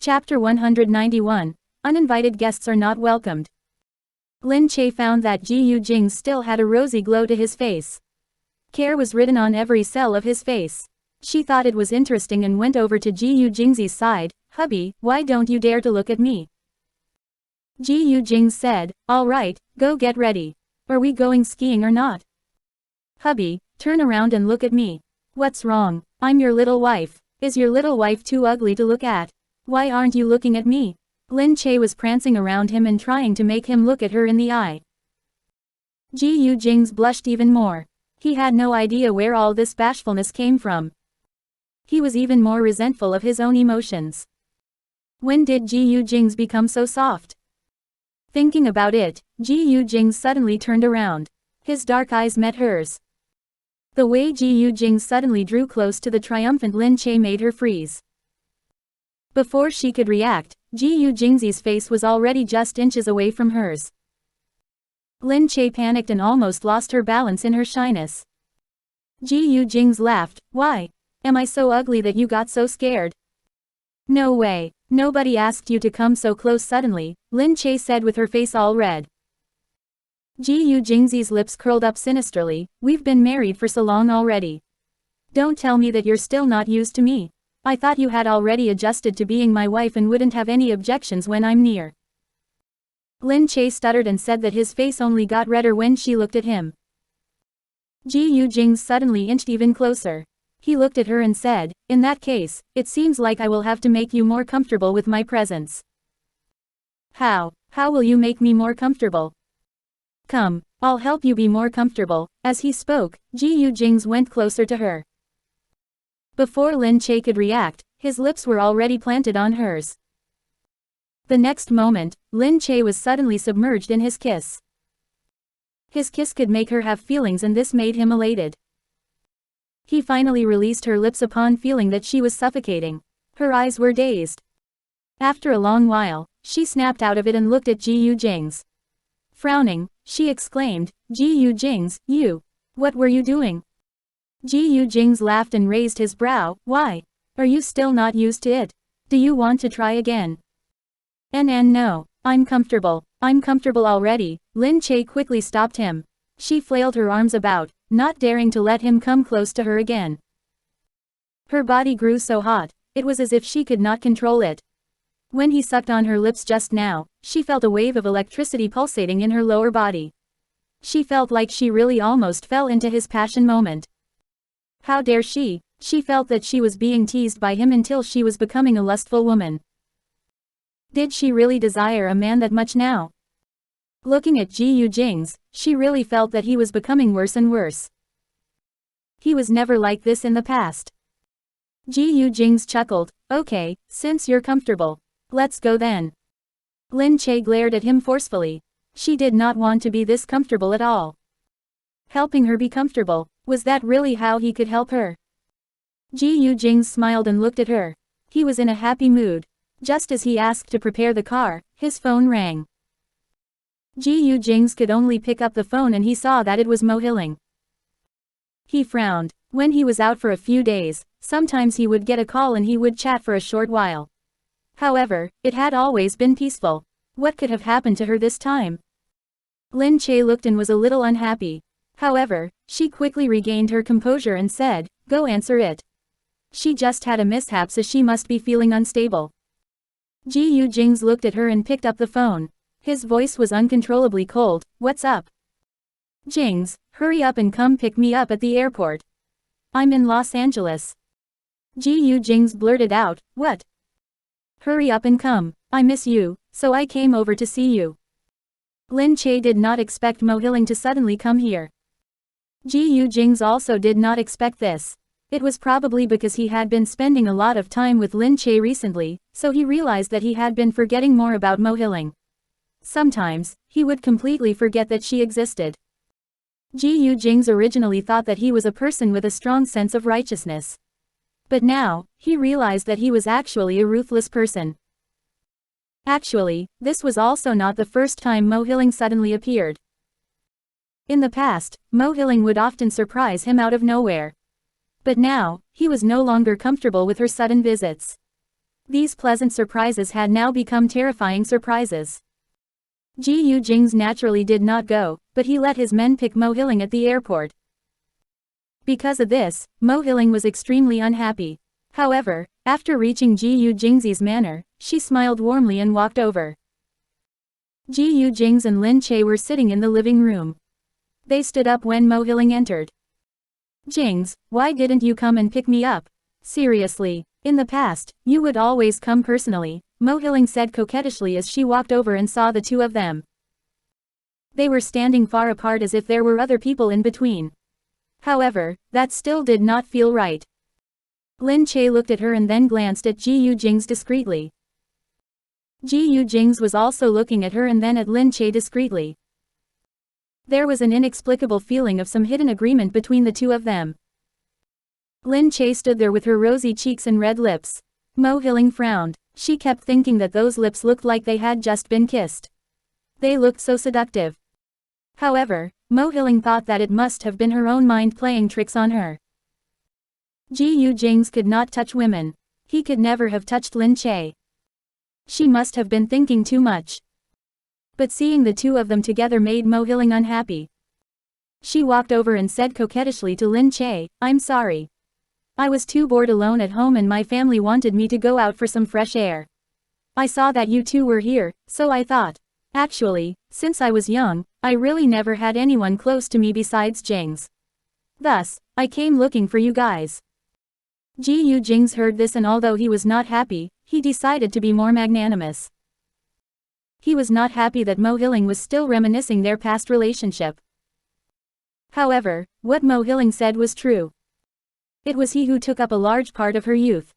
Chapter 191. Uninvited guests are not welcomed. Lin Che found that Gu Jingze still had a rosy glow to his face. Care was written on every cell of his face. She thought it was interesting and went over to Gu Jingze's side. "Hubby, why don't you dare to look at me?" Gu Jingze said, "All right, go get ready. Are we going skiing or not?" "Hubby, turn around and look at me. What's wrong? I'm your little wife. Is your little wife too ugly to look at? Why aren't you looking at me?" Lin Che was prancing around him and trying to make him look at her in the eye. Gu Jingze blushed even more. He had no idea where all this bashfulness came from. He was even more resentful of his own emotions. When did Gu Jingze become so soft? Thinking about it, Gu Jingze suddenly turned around. His dark eyes met hers. The way Gu Jingze suddenly drew close to the triumphant Lin Che made her freeze. Before she could react, Gu Jingze's face was already just inches away from hers. Lin Che panicked and almost lost her balance in her shyness. Gu Jingze laughed. "Why? Am I so ugly that you got so scared?" "No way. Nobody asked you to come so close suddenly," Lin Che said with her face all red. Gu Jingze's lips curled up sinisterly. "We've been married for so long already. Don't tell me that you're still not used to me. I thought you had already adjusted to being my wife and wouldn't have any objections when I'm near." Lin Che stuttered and said that his face only got redder when she looked at him. Gu Jingze suddenly inched even closer. He looked at her and said, "In that case, it seems like I will have to make you more comfortable with my presence." How will you make me more comfortable?" "Come, I'll help you be more comfortable." As he spoke, Gu Jingze went closer to her. Before Lin Che could react, his lips were already planted on hers. The next moment, Lin Che was suddenly submerged in his kiss. His kiss could make her have feelings and this made him elated. He finally released her lips upon feeling that she was suffocating. Her eyes were dazed. After a long while, she snapped out of it and looked at Gu Jingze. Frowning, she exclaimed, "Gu Jingze, what were you doing?" Gu Jingze laughed and raised his brow. "Why? Are you still not used to it? Do you want to try again?" No, I'm comfortable already." Lin Che quickly stopped him. She flailed her arms about, not daring to let him come close to her again. Her body grew so hot, it was as if she could not control it. When he sucked on her lips just now, she felt a wave of electricity pulsating in her lower body. She felt like she really almost fell into his passion moment. How dare she? She felt that she was being teased by him until she was becoming a lustful woman. Did she really desire a man that much now? Looking at Gu Jingze, she really felt that he was becoming worse and worse. He was never like this in the past. Gu Jingze chuckled. "Okay, since you're comfortable, let's go then." Lin Che glared at him forcefully. She did not want to be this comfortable at all. Helping her be comfortable, was that really how he could help her? Gu Jingze smiled and looked at her. He was in a happy mood. Just as he asked to prepare the car, his phone rang. Gu Jingze could only pick up the phone and he saw that it was Mo Hilling. He frowned. When he was out for a few days, sometimes he would get a call and he would chat for a short while. However, it had always been peaceful. What could have happened to her this time? Lin Che looked and was a little unhappy. However, she quickly regained her composure and said, "Go answer it. She just had a mishap so she must be feeling unstable." Gu Jingze looked at her and picked up the phone. His voice was uncontrollably cold. "What's up?" "Jingze, hurry up and come pick me up at the airport. I'm in Los Angeles." Gu Jingze blurted out, "What? Hurry up and come. I miss you, so I came over to see you." Lin Che did not expect Mo Hilling to suddenly come here. Gu Jingze also did not expect this. It was probably because he had been spending a lot of time with Lin Che recently, so he realized that he had been forgetting more about Mo Hilling. Sometimes, he would completely forget that she existed. Gu Jingze originally thought that he was a person with a strong sense of righteousness. But now, he realized that he was actually a ruthless person. Actually, this was also not the first time Mo Hilling suddenly appeared. In the past, Mo Hilling would often surprise him out of nowhere. But now, he was no longer comfortable with her sudden visits. These pleasant surprises had now become terrifying surprises. Gu Jingze naturally did not go, but he let his men pick Mo Hilling at the airport. Because of this, Mo Hilling was extremely unhappy. However, after reaching Gu Jingze's manor, she smiled warmly and walked over. Gu Jingze and Lin Che were sitting in the living room. They stood up when Mo Hilling entered. "Jingze, why didn't you come and pick me up? Seriously, in the past, you would always come personally," Mo Hilling said coquettishly as she walked over and saw the two of them. They were standing far apart as if there were other people in between. However, that still did not feel right. Lin Che looked at her and then glanced at Gu Jingze discreetly. Gu Jingze was also looking at her and then at Lin Che discreetly. There was an inexplicable feeling of some hidden agreement between the two of them. Lin Che stood there with her rosy cheeks and red lips. Mo Hilling frowned. She kept thinking that those lips looked like they had just been kissed. They looked so seductive. However, Mo Hilling thought that it must have been her own mind playing tricks on her. Gu Jingze could not touch women. He could never have touched Lin Che. She must have been thinking too much. But seeing the two of them together made Mo Hilling unhappy. She walked over and said coquettishly to Lin Che, "I'm sorry. I was too bored alone at home and my family wanted me to go out for some fresh air. I saw that you two were here, so I thought. Actually, since I was young, I really never had anyone close to me besides Jingze. Thus, I came looking for you guys." Gu Jingze heard this and although he was not happy, he decided to be more magnanimous. He was not happy that Mo Hilling was still reminiscing their past relationship. However, what Mo Hilling said was true. It was he who took up a large part of her youth.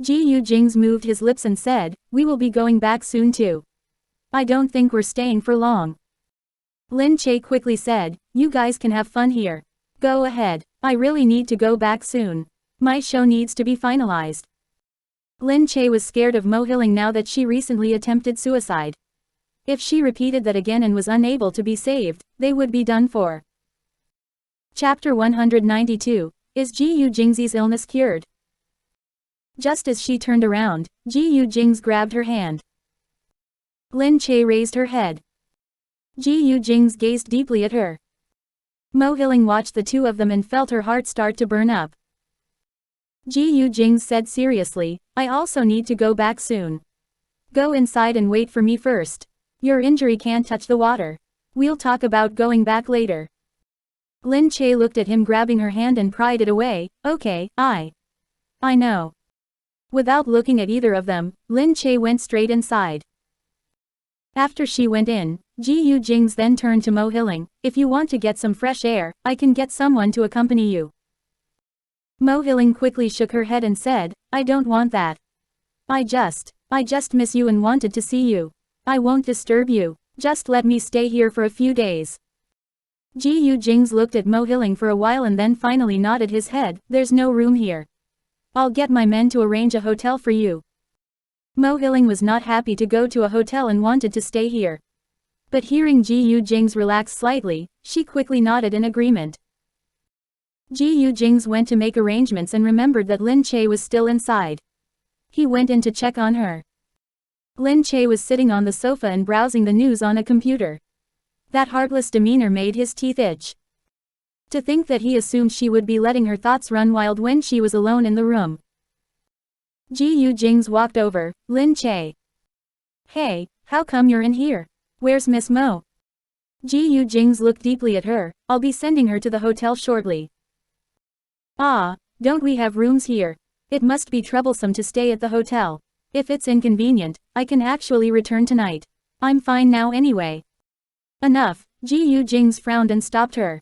Gu Jingze moved his lips and said, "We will be going back soon too. I don't think we're staying for long." Lin Che quickly said, "You guys can have fun here. Go ahead. I really need to go back soon. My show needs to be finalized." Lin Che was scared of Mo Hilling now that she recently attempted suicide. If she repeated that again and was unable to be saved, they would be done for. Chapter 192, Is Gu Jingze's illness cured? Just as she turned around, Gu Jingze grabbed her hand. Lin Che raised her head. Gu Jingze gazed deeply at her. Mo Hilling watched the two of them and felt her heart start to burn up. Gu Jingze said seriously, "I also need to go back soon. Go inside and wait for me first. Your injury can't touch the water. We'll talk about going back later." Lin Che looked at him grabbing her hand and pried it away. "Okay, I know." Without looking at either of them, Lin Che went straight inside. After she went in, Gu Jingze then turned to Mo Hilling, "If you want to get some fresh air, I can get someone to accompany you." Mo Hilling quickly shook her head and said, "I don't want that. I just miss you and wanted to see you. I won't disturb you. Just let me stay here for a few days." Gu Jingze looked at Mo Hilling for a while and then finally nodded his head, "There's no room here. I'll get my men to arrange a hotel for you." Mo Hilling was not happy to go to a hotel and wanted to stay here. But hearing Gu Jingze relax slightly, she quickly nodded in agreement. Gu Jingze went to make arrangements and remembered that Lin Che was still inside. He went in to check on her. Lin Che was sitting on the sofa and browsing the news on a computer. That heartless demeanor made his teeth itch. To think that he assumed she would be letting her thoughts run wild when she was alone in the room. Gu Jingze walked over. "Lin Che. Hey, how come you're in here? Where's Miss Mo?" Gu Jingze looked deeply at her. "I'll be sending her to the hotel shortly." "Ah, don't we have rooms here? It must be troublesome to stay at the hotel. If it's inconvenient, I can actually return tonight. I'm fine now anyway." "Enough," Gu Jingze frowned and stopped her.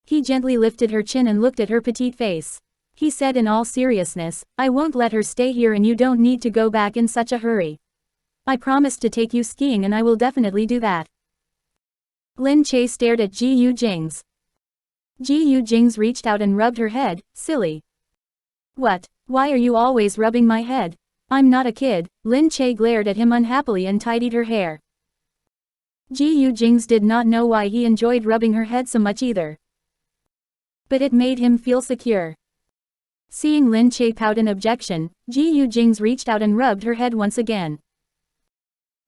He gently lifted her chin and looked at her petite face. He said in all seriousness, "I won't let her stay here and you don't need to go back in such a hurry. I promised to take you skiing and I will definitely do that." Lin Che stared at Gu Jingze. Gu Jingze reached out and rubbed her head. "Silly. What? Why are you always rubbing my head? I'm not a kid." Lin Che glared at him unhappily and tidied her hair. Gu Jingze did not know why he enjoyed rubbing her head so much either. But it made him feel secure. Seeing Lin Che pout in objection, Gu Jingze reached out and rubbed her head once again.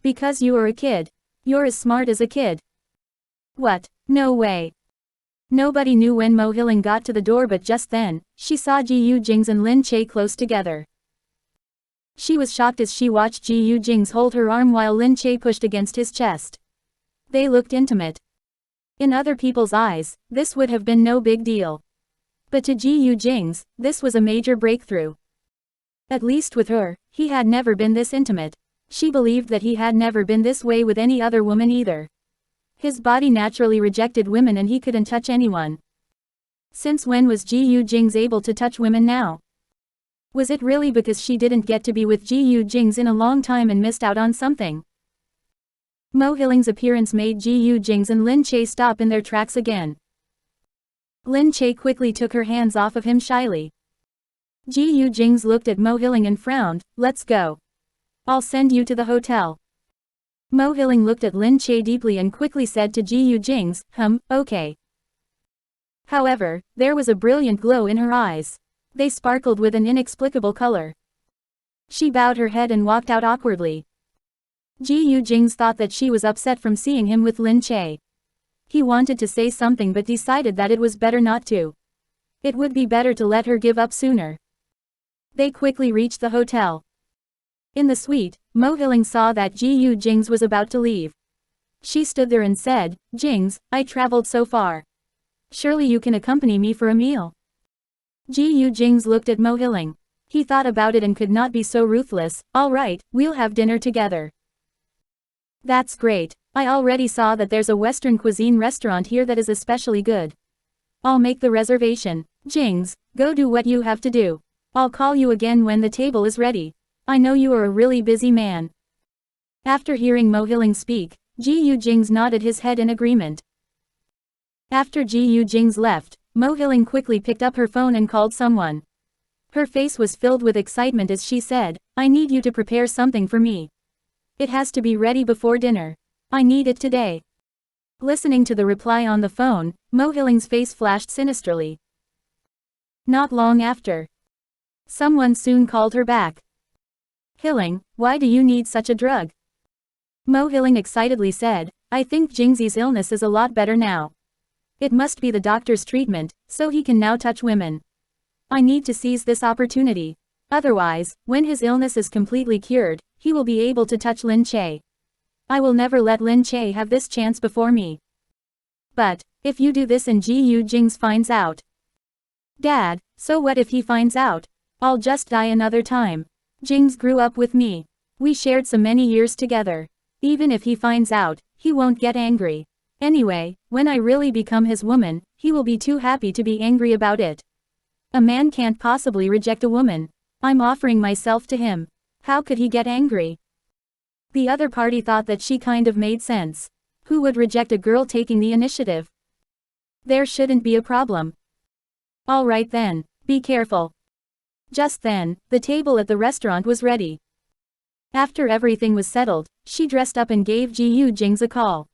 Because you are a kid. You're as smart as a kid. What? No way. Nobody knew when Mo Hilling got to the door, but just then, she saw Gu Jingze and Lin Che close together. She was shocked as she watched Gu Jingze hold her arm while Lin Che pushed against his chest. They looked intimate. In other people's eyes, this would have been no big deal. But to Gu Jingze, this was a major breakthrough. At least with her, he had never been this intimate. She believed that he had never been this way with any other woman either. His body naturally rejected women and he couldn't touch anyone. Since when was Gu Jingze able to touch women now? Was it really because she didn't get to be with Gu Jingze in a long time and missed out on something? Mo Hilling's appearance made Gu Jingze and Lin Che stop in their tracks again. Lin Che quickly took her hands off of him shyly. Gu Jingze looked at Mo Hilling and frowned. Let's go. I'll send you to the hotel. Mo Hilling looked at Lin Che deeply and quickly said to Gu Jingze, okay. However, there was a brilliant glow in her eyes. They sparkled with an inexplicable color. She bowed her head and walked out awkwardly. Gu Jingze thought that she was upset from seeing him with Lin Che. He wanted to say something but decided that it was better not to. It would be better to let her give up sooner. They quickly reached the hotel. In the suite, Mo Hilling saw that Gu Jingze was about to leave. She stood there and said, Jingze, I traveled so far. Surely you can accompany me for a meal. Gu Jingze looked at Mo Hilling. He thought about it and could not be so ruthless. All right, we'll have dinner together. That's great. I already saw that there's a Western cuisine restaurant here that is especially good. I'll make the reservation. Jingze, go do what you have to do. I'll call you again when the table is ready. I know you are a really busy man. After hearing Mo Hilling speak, Gu Jingze nodded his head in agreement. After Gu Jingze left, Mo Hilling quickly picked up her phone and called someone. Her face was filled with excitement as she said, I need you to prepare something for me. It has to be ready before dinner. I need it today. Listening to the reply on the phone, Mo Hilling's face flashed sinisterly. Not long after, someone soon called her back. Hilling, why do you need such a drug? Mo Hilling excitedly said, I think Jingze's illness is a lot better now. It must be the doctor's treatment, so he can now touch women. I need to seize this opportunity. Otherwise, when his illness is completely cured, he will be able to touch Lin Che. I will never let Lin Che have this chance before me. But, if you do this and Gu Jingze finds out. Dad, so what if he finds out? I'll just die another time. Jingze grew up with me. We shared so many years together. Even if he finds out, he won't get angry. Anyway, when I really become his woman, he will be too happy to be angry about it. A man can't possibly reject a woman. I'm offering myself to him. How could he get angry? The other party thought that she kind of made sense. Who would reject a girl taking the initiative? There shouldn't be a problem. All right then, be careful. Just then, the table at the restaurant was ready. After everything was settled, she dressed up and gave Gu Jingze a call.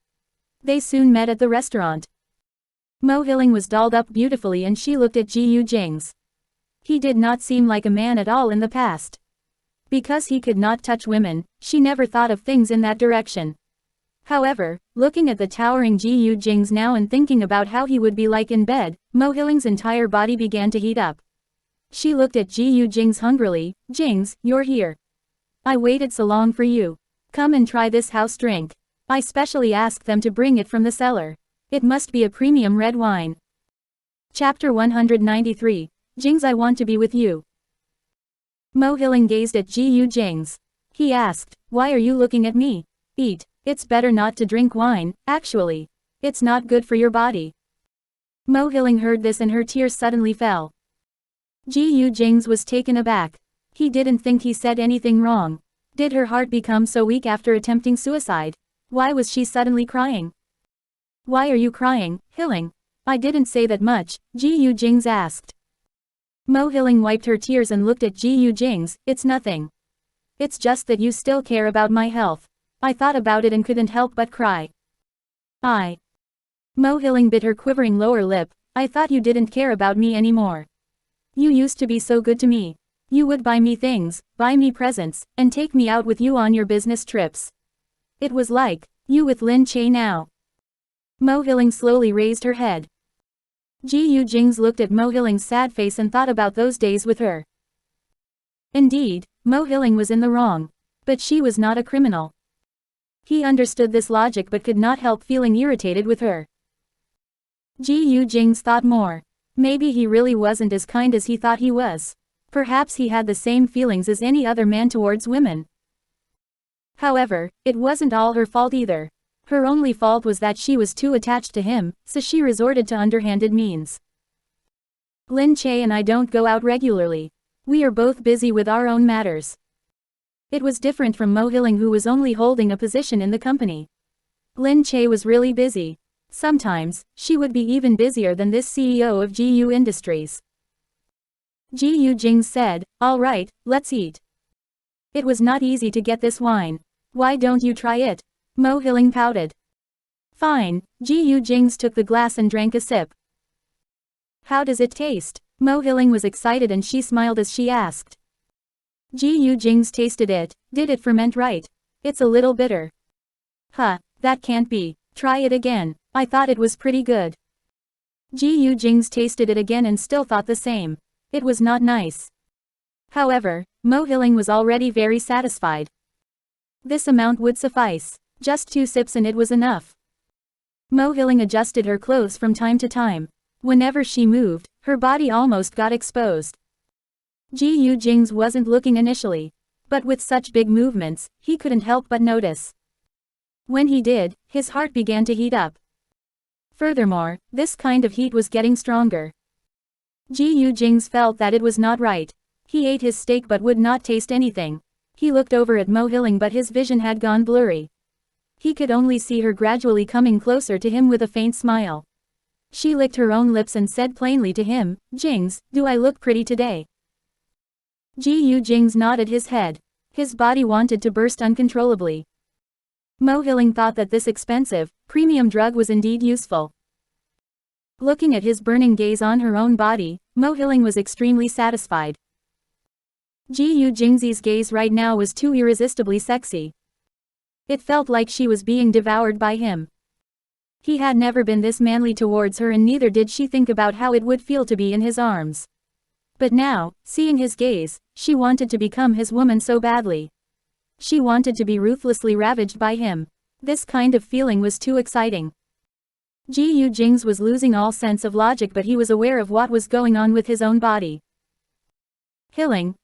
They soon met at the restaurant. Mo Hilling was dolled up beautifully and she looked at Gu Jingze. He did not seem like a man at all in the past. Because he could not touch women, she never thought of things in that direction. However, looking at the towering Gu Jingze now and thinking about how he would be like in bed, Mo Hilling's entire body began to heat up. She looked at Gu Jingze hungrily. Jingze, you're here. I waited so long for you. Come and try this house drink. I specially asked them to bring it from the cellar. It must be a premium red wine. Chapter 193. Jingze, I want to be with you. Mo Hilling gazed at Gu Jingze. He asked, why are you looking at me? Eat. It's better not to drink wine, actually. It's not good for your body. Mo Hilling heard this and her tears suddenly fell. Gu Jingze was taken aback. He didn't think he said anything wrong. Did her heart become so weak after attempting suicide? Why was she suddenly crying? Why are you crying, Hilling? I didn't say that much, Gu Jingze asked. Mo Hilling wiped her tears and looked at Gu Jingze. It's nothing. It's just that you still care about my health. I thought about it and couldn't help but cry. Mo Hilling bit her quivering lower lip. I thought you didn't care about me anymore. You used to be so good to me. You would buy me things, buy me presents, and take me out with you on your business trips. It was like, you with Lin Che now. Mo Hilling slowly raised her head. Gu Jingze looked at Mo Hilling's sad face and thought about those days with her. Indeed, Mo Hilling was in the wrong. But she was not a criminal. He understood this logic but could not help feeling irritated with her. Gu Jingze thought more. Maybe he really wasn't as kind as he thought he was. Perhaps he had the same feelings as any other man towards women. However, it wasn't all her fault either. Her only fault was that she was too attached to him, so she resorted to underhanded means. Lin Che and I don't go out regularly. We are both busy with our own matters. It was different from Mo Hilling, who was only holding a position in the company. Lin Che was really busy. Sometimes, she would be even busier than this CEO of GU Industries. Gu Jingze said, "All right, let's eat." It was not easy to get this wine. Why don't you try it? Mo Hilling pouted. Fine, Gu Jingze took the glass and drank a sip. How does it taste? Mo Hilling was excited and she smiled as she asked. Gu Jingze tasted it. Did it ferment right? It's a little bitter. Huh, that can't be. Try it again. I thought it was pretty good. Gu Jingze tasted it again and still thought the same. It was not nice. However, Mo Hilling was already very satisfied. This amount would suffice. Just 2 sips and it was enough. Mo Hilling adjusted her clothes from time to time. Whenever she moved, her body almost got exposed. Gu Jingze wasn't looking initially. But with such big movements, he couldn't help but notice. When he did, his heart began to heat up. Furthermore, this kind of heat was getting stronger. Gu Jingze felt that it was not right. He ate his steak but would not taste anything. He looked over at Mo Hilling but his vision had gone blurry. He could only see her gradually coming closer to him with a faint smile. She licked her own lips and said plainly to him, "Jingze, do I look pretty today?" Gu Jingze nodded his head. His body wanted to burst uncontrollably. Mo Hilling thought that this expensive, premium drug was indeed useful. Looking at his burning gaze on her own body, Mo Hilling was extremely satisfied. Gu Jingze's gaze right now was too irresistibly sexy. It felt like she was being devoured by him. He had never been this manly towards her and neither did she think about how it would feel to be in his arms. But now, seeing his gaze, she wanted to become his woman so badly. She wanted to be ruthlessly ravaged by him. This kind of feeling was too exciting. Gu Jingze was losing all sense of logic but he was aware of what was going on with his own body. Hilling,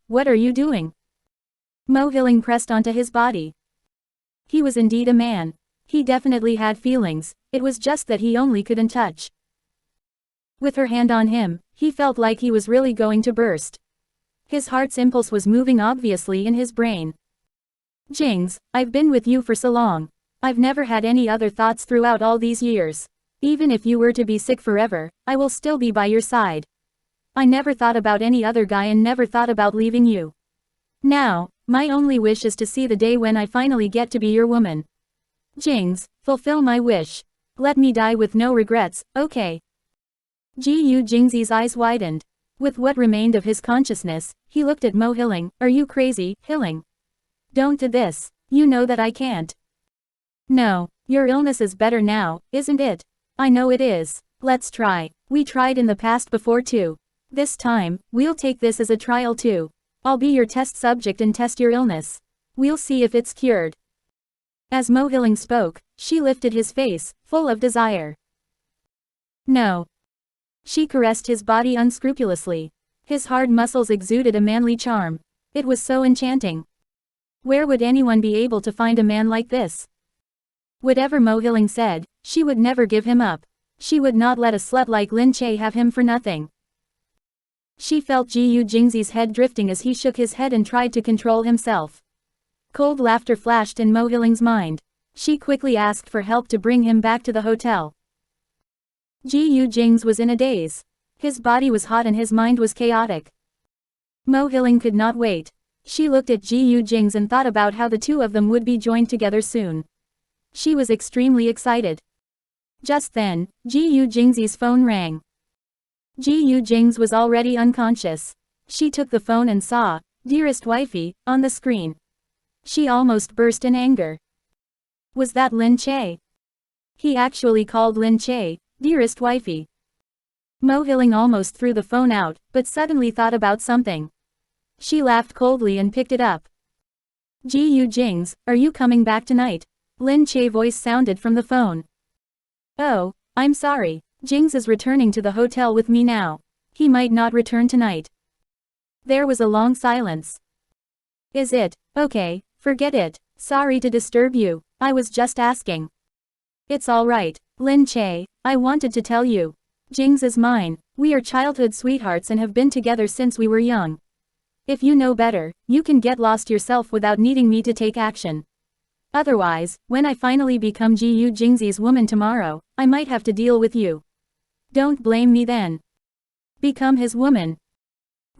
what are you doing? Mo Hilling pressed onto his body. He was indeed a man. He definitely had feelings, it was just that he only couldn't touch. With her hand on him, he felt like he was really going to burst. His heart's impulse was moving obviously in his brain. Jingze, I've been with you for so long. I've never had any other thoughts throughout all these years. Even if you were to be sick forever, I will still be by your side. I never thought about any other guy and never thought about leaving you. Now, my only wish is to see the day when I finally get to be your woman. Jingze, fulfill my wish. Let me die with no regrets, okay? Gu Jingze's eyes widened. With what remained of his consciousness, he looked at Mo Hilling. Are you crazy, Hilling? Don't do this. You know that I can't. No, your illness is better now, isn't it? I know it is. Let's try. We tried in the past before too. This time, we'll take this as a trial too. I'll be your test subject and test your illness. We'll see if it's cured. As Mo Hilling spoke, she lifted his face, full of desire. No. She caressed his body unscrupulously. His hard muscles exuded a manly charm. It was so enchanting. Where would anyone be able to find a man like this? Whatever Mo Hilling said, she would never give him up. She would not let a slut like Lin Che have him for nothing. She felt Gu Jingze's head drifting as he shook his head and tried to control himself. Cold laughter flashed in Mo Hilling's mind. She quickly asked for help to bring him back to the hotel. Gu Jingze was in a daze. His body was hot and his mind was chaotic. Mo Hilling could not wait. She looked at Gu Jingze and thought about how the two of them would be joined together soon. She was extremely excited. Just then, Gu Jingze's phone rang. Gu Jingze was already unconscious. She took the phone and saw, "Dearest wifey," on the screen. She almost burst in anger. Was that Lin Che? He actually called Lin Che, "dearest wifey." Mo Hilling almost threw the phone out, but suddenly thought about something. She laughed coldly and picked it up. "Gu Jingze, are you coming back tonight?" Lin Che's voice sounded from the phone. "Oh, I'm sorry. Jingze is returning to the hotel with me now. He might not return tonight." There was a long silence. "Is it? Okay, forget it. Sorry to disturb you. I was just asking." "It's alright, Lin Che, I wanted to tell you. Jingze is mine. We are childhood sweethearts and have been together since we were young. If you know better, you can get lost yourself without needing me to take action. Otherwise, when I finally become Gu Jingze's woman tomorrow, I might have to deal with you. Don't blame me then. Become his woman."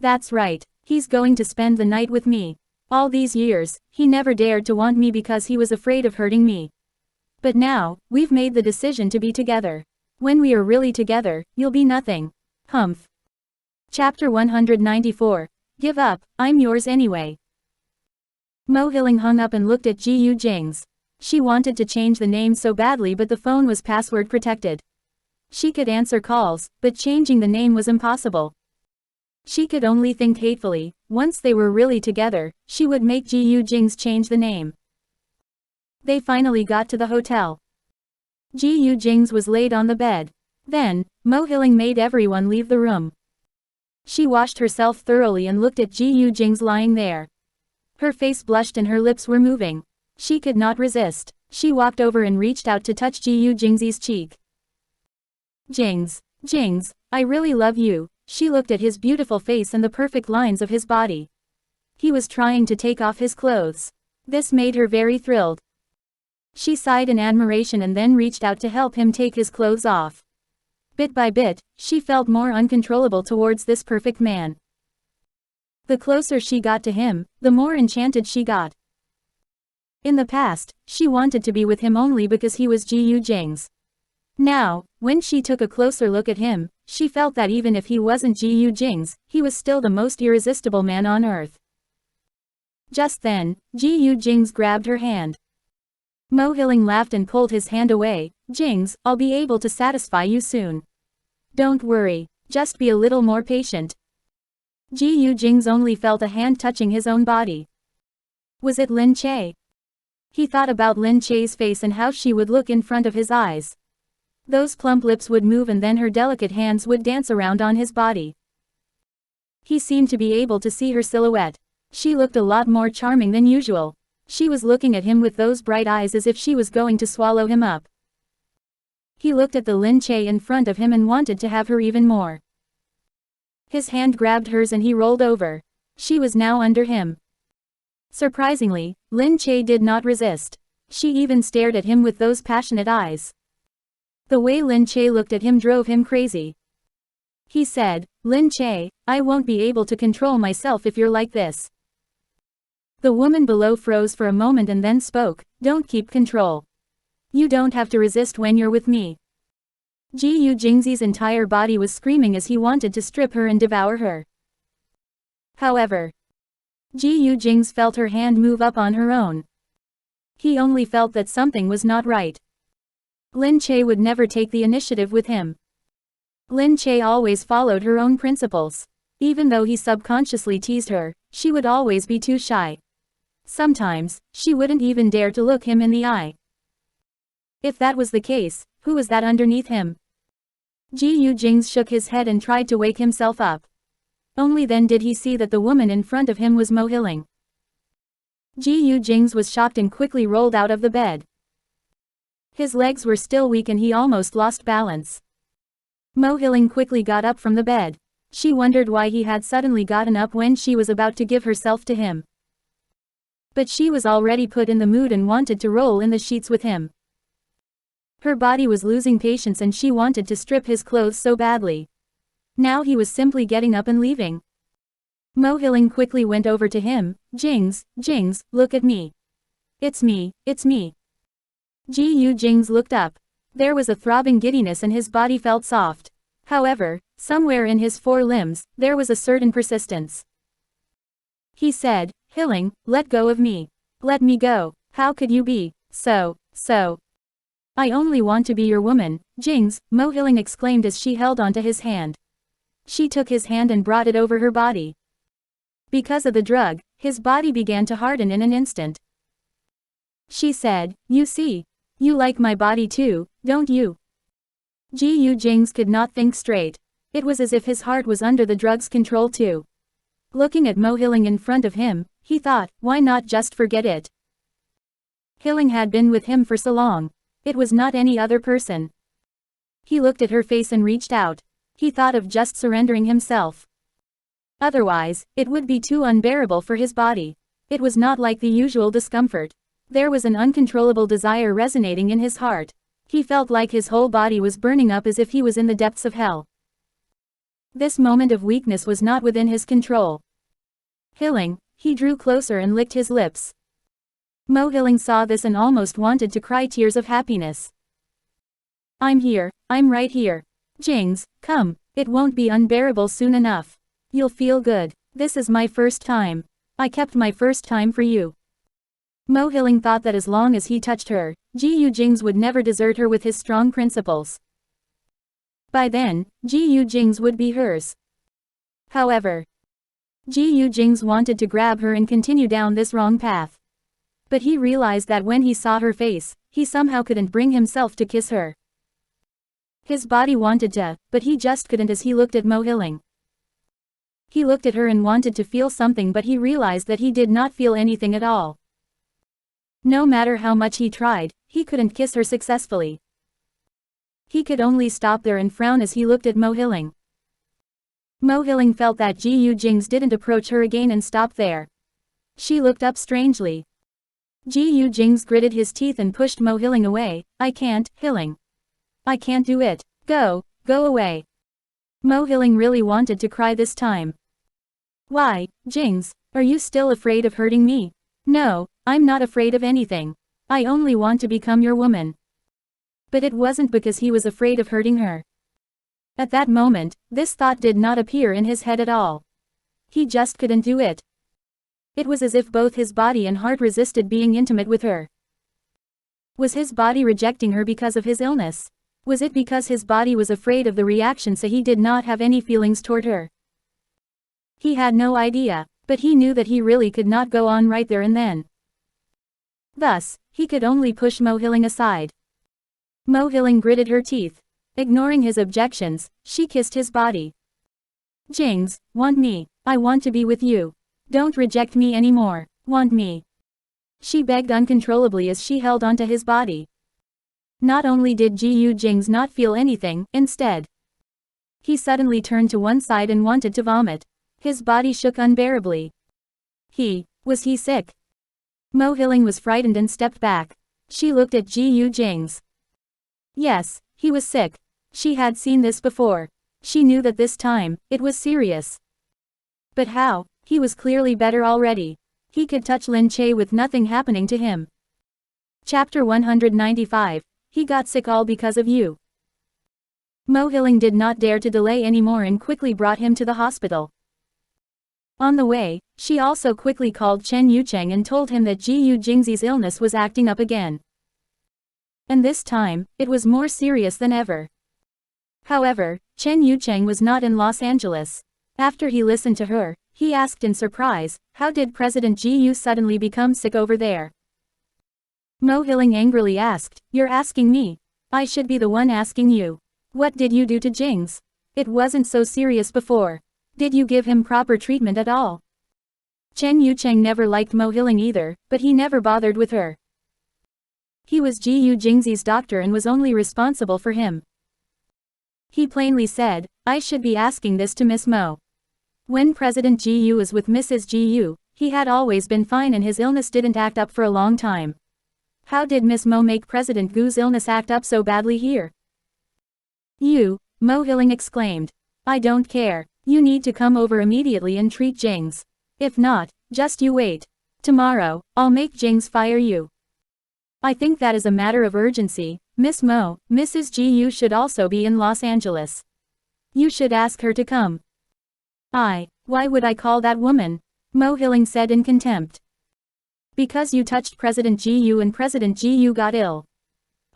"That's right, he's going to spend the night with me. All these years, he never dared to want me because he was afraid of hurting me. But now, we've made the decision to be together. When we are really together, you'll be nothing." Humph. Chapter 194. Give up, I'm yours anyway. Mo Hilling hung up and looked at Gu Jingze. She wanted to change the name so badly, but the phone was password protected. She could answer calls, but changing the name was impossible. She could only think hatefully. Once they were really together, she would make Gu Jingze change the name. They finally got to the hotel. Gu Jingze was laid on the bed. Then, Mo Hilling made everyone leave the room. She washed herself thoroughly and looked at Gu Jingze lying there. Her face blushed and her lips were moving. She could not resist. She walked over and reached out to touch Gu Jingze's cheek. "Jingze, Jingze, I really love you." She looked at his beautiful face and the perfect lines of his body. He was trying to take off his clothes. This made her very thrilled. She sighed in admiration and then reached out to help him take his clothes off. Bit by bit, she felt more uncontrollable towards this perfect man. The closer she got to him, the more enchanted she got. In the past, she wanted to be with him only because he was Gu Jingze. Now, when she took a closer look at him, she felt that even if he wasn't Gu Jingze, he was still the most irresistible man on earth. Just then, Gu Jingze grabbed her hand. Mo Hilling laughed and pulled his hand away. "Jingze, I'll be able to satisfy you soon. Don't worry, just be a little more patient." Gu Jingze only felt a hand touching his own body. Was it Lin Che? He thought about Lin Che's face and how she would look in front of his eyes. Those plump lips would move and then her delicate hands would dance around on his body. He seemed to be able to see her silhouette. She looked a lot more charming than usual. She was looking at him with those bright eyes as if she was going to swallow him up. He looked at the Lin Che in front of him and wanted to have her even more. His hand grabbed hers and he rolled over. She was now under him. Surprisingly, Lin Che did not resist. She even stared at him with those passionate eyes. The way Lin Che looked at him drove him crazy. He said, "Lin Che, I won't be able to control myself if you're like this." The woman below froze for a moment and then spoke, "Don't keep control. You don't have to resist when you're with me." Gu Jingze's entire body was screaming as he wanted to strip her and devour her. However, Gu Jingze felt her hand move up on her own. He only felt that something was not right. Lin Che would never take the initiative with him. Lin Che always followed her own principles. Even though he subconsciously teased her, she would always be too shy. Sometimes, she wouldn't even dare to look him in the eye. If that was the case, who was that underneath him? Gu Jingze shook his head and tried to wake himself up. Only then did he see that the woman in front of him was Mo Hilling. Gu Jingze was shocked and quickly rolled out of the bed. His legs were still weak and he almost lost balance. Mo Hilling quickly got up from the bed. She wondered why he had suddenly gotten up when she was about to give herself to him. But she was already put in the mood and wanted to roll in the sheets with him. Her body was losing patience and she wanted to strip his clothes so badly. Now he was simply getting up and leaving. Mo Hilling quickly went over to him. "Jingze, Jingze, look at me. It's me, it's me." Gu Jingze looked up. There was a throbbing giddiness and his body felt soft. However, somewhere in his four limbs, there was a certain persistence. He said, "Hilling, let go of me. Let me go. How could you be so. I only want to be your woman, Jingze," Mo Hilling exclaimed as she held onto his hand. She took his hand and brought it over her body. Because of the drug, his body began to harden in an instant. She said, "You see. You like my body too, don't you?" Gu Jingze could not think straight. It was as if his heart was under the drug's control too. Looking at Mo Hilling in front of him, he thought, why not just forget it? Hilling had been with him for so long. It was not any other person. He looked at her face and reached out. He thought of just surrendering himself. Otherwise, it would be too unbearable for his body. It was not like the usual discomfort. There was an uncontrollable desire resonating in his heart. He felt like his whole body was burning up as if he was in the depths of hell. This moment of weakness was not within his control. Hilling, he drew closer and licked his lips. Mo Hilling saw this and almost wanted to cry tears of happiness. "I'm here, I'm right here. Jingze, come, it won't be unbearable soon enough. You'll feel good. This is my first time. I kept my first time for you." Mo Hilling thought that as long as he touched her, Gu Jingze would never desert her with his strong principles. By then, Gu Jingze would be hers. However, Gu Jingze wanted to grab her and continue down this wrong path. But he realized that when he saw her face, he somehow couldn't bring himself to kiss her. His body wanted to, but he just couldn't as he looked at Mo Hilling. He looked at her and wanted to feel something, but he realized that he did not feel anything at all. No matter how much he tried, he couldn't kiss her successfully. He could only stop there and frown as he looked at Mo Hilling. Mo Hilling felt that Gu Jingze didn't approach her again and stopped there. She looked up strangely. Gu Jingze gritted his teeth and pushed Mo Hilling away. "I can't, Hilling. I can't do it. Go away." Mo Hilling really wanted to cry this time. "Why, Jingze, are you still afraid of hurting me?" "No, I'm not afraid of anything. I only want to become your woman." But it wasn't because he was afraid of hurting her. At that moment, this thought did not appear in his head at all. He just couldn't do it. It was as if both his body and heart resisted being intimate with her. Was his body rejecting her because of his illness? Was it because his body was afraid of the reaction so he did not have any feelings toward her? He had no idea, but he knew that he really could not go on right there and then. Thus, he could only push Mo Hilling aside. Mo Hilling gritted her teeth. Ignoring his objections, she kissed his body. "Jingze, want me. I want to be with you. Don't reject me anymore. Want me." She begged uncontrollably as she held onto his body. Not only did Gu Jingze not feel anything, instead, he suddenly turned to one side and wanted to vomit. His body shook unbearably. Was he sick? Mo Hilling was frightened and stepped back. She looked at Gu Jingze. Yes, he was sick. She had seen this before. She knew that this time, it was serious. But how? He was clearly better already. He could touch Lin Che with nothing happening to him. Chapter 195. He got sick all because of you. Mo Hilling did not dare to delay anymore and quickly brought him to the hospital. On the way, she also quickly called Chen Yucheng and told him that Gu Jingze's illness was acting up again. And this time, it was more serious than ever. However, Chen Yucheng was not in Los Angeles. After he listened to her, he asked in surprise, "How did President Gu suddenly become sick over there?" Mo Hilling angrily asked, "You're asking me? I should be the one asking you. What did you do to Jingze? It wasn't so serious before. Did you give him proper treatment at all?" Chen Yucheng never liked Mo Hilling either, but he never bothered with her. He was Gu Jingze's doctor and was only responsible for him. He plainly said, "I should be asking this to Miss Mo." When President Gu was with Mrs. Gu, he had always been fine and his illness didn't act up for a long time. How did Miss Mo make President Gu's illness act up so badly here? Mo Hilling exclaimed. "I don't care. You need to come over immediately and treat Jingze. If not, just you wait. Tomorrow, I'll make Jingze fire you." "I think that is a matter of urgency, Miss Mo. Mrs. Gu should also be in Los Angeles." You should ask her to come. Why would I call that woman? Mo Hilling said in contempt. Because you touched President Gu and President Gu got ill.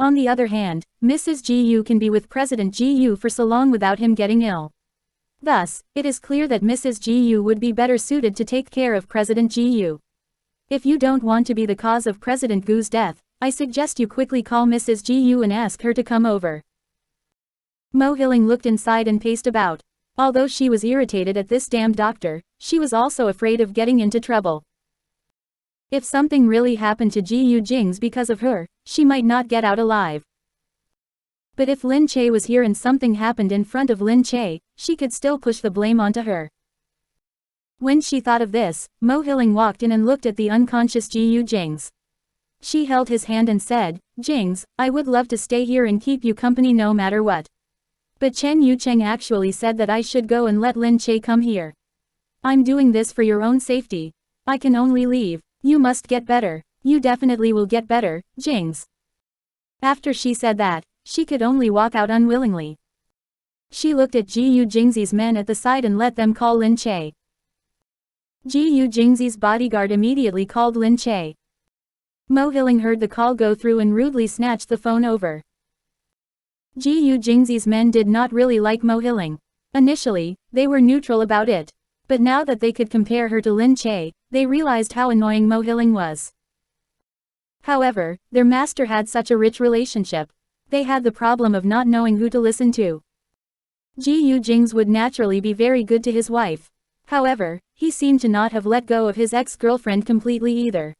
On the other hand, Mrs. Gu can be with President Gu for so long without him getting ill. Thus, it is clear that Mrs. Gu would be better suited to take care of President Gu. If you don't want to be the cause of President Gu's death, I suggest you quickly call Mrs. Gu and ask her to come over. Mo Hilling looked inside and paced about. Although she was irritated at this damned doctor, she was also afraid of getting into trouble. If something really happened to Gu Jingze because of her, she might not get out alive. But if Lin Che was here and something happened in front of Lin Che, she could still push the blame onto her. When she thought of this, Mo Hilling walked in and looked at the unconscious Gu Jingze. She held his hand and said, Jingze, I would love to stay here and keep you company no matter what. But Chen Yucheng actually said that I should go and let Lin Che come here. I'm doing this for your own safety. I can only leave. You must get better. You definitely will get better, Jingze. After she said that, she could only walk out unwillingly. She looked at Gu Jingze's men at the side and let them call Lin Che. Gu Jingze's bodyguard immediately called Lin Che. Mo Hilling heard the call go through and rudely snatched the phone over. Gu Jingze's men did not really like Mo Hilling. Initially, they were neutral about it. But now that they could compare her to Lin Che, they realized how annoying Mo Hilling was. However, their master had such a rich relationship. They had the problem of not knowing who to listen to. Gu Jingze would naturally be very good to his wife. However, he seemed to not have let go of his ex-girlfriend completely either.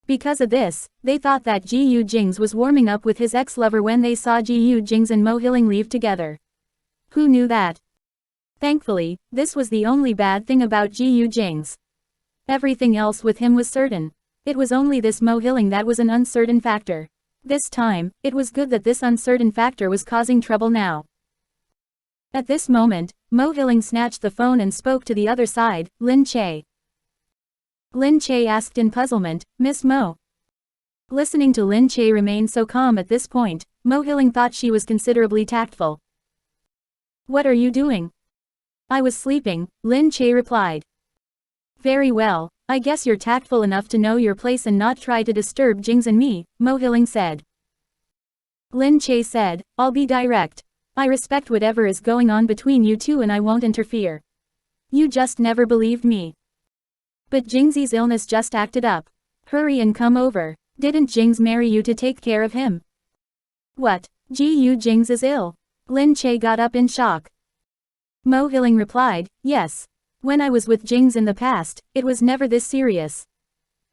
Because of this, they thought that Gu Jingze was warming up with his ex-lover when they saw Gu Jingze and Mo Hilling leave together. Who knew that? Thankfully, this was the only bad thing about Gu Jingze. Everything else with him was certain. It was only this Mo Hilling that was an uncertain factor. This time, it was good that this uncertain factor was causing trouble now. At this moment, Mo Hilling snatched the phone and spoke to the other side, Lin Che. Lin Che asked in puzzlement, Miss Mo. Listening to Lin Che remain so calm at this point, Mo Hilling thought she was considerably tactful. What are you doing? I was sleeping, Lin Che replied. Very well, I guess you're tactful enough to know your place and not try to disturb Jingze and me, Mo Hilling said. Lin Che said, I'll be direct. I respect whatever is going on between you two and I won't interfere. You just never believed me. But Jingze's illness just acted up. Hurry and come over. Didn't Jingze marry you to take care of him? What? Gu Jingze is ill? Lin Che got up in shock. Mo Hilling replied, yes. When I was with Jingze in the past, it was never this serious.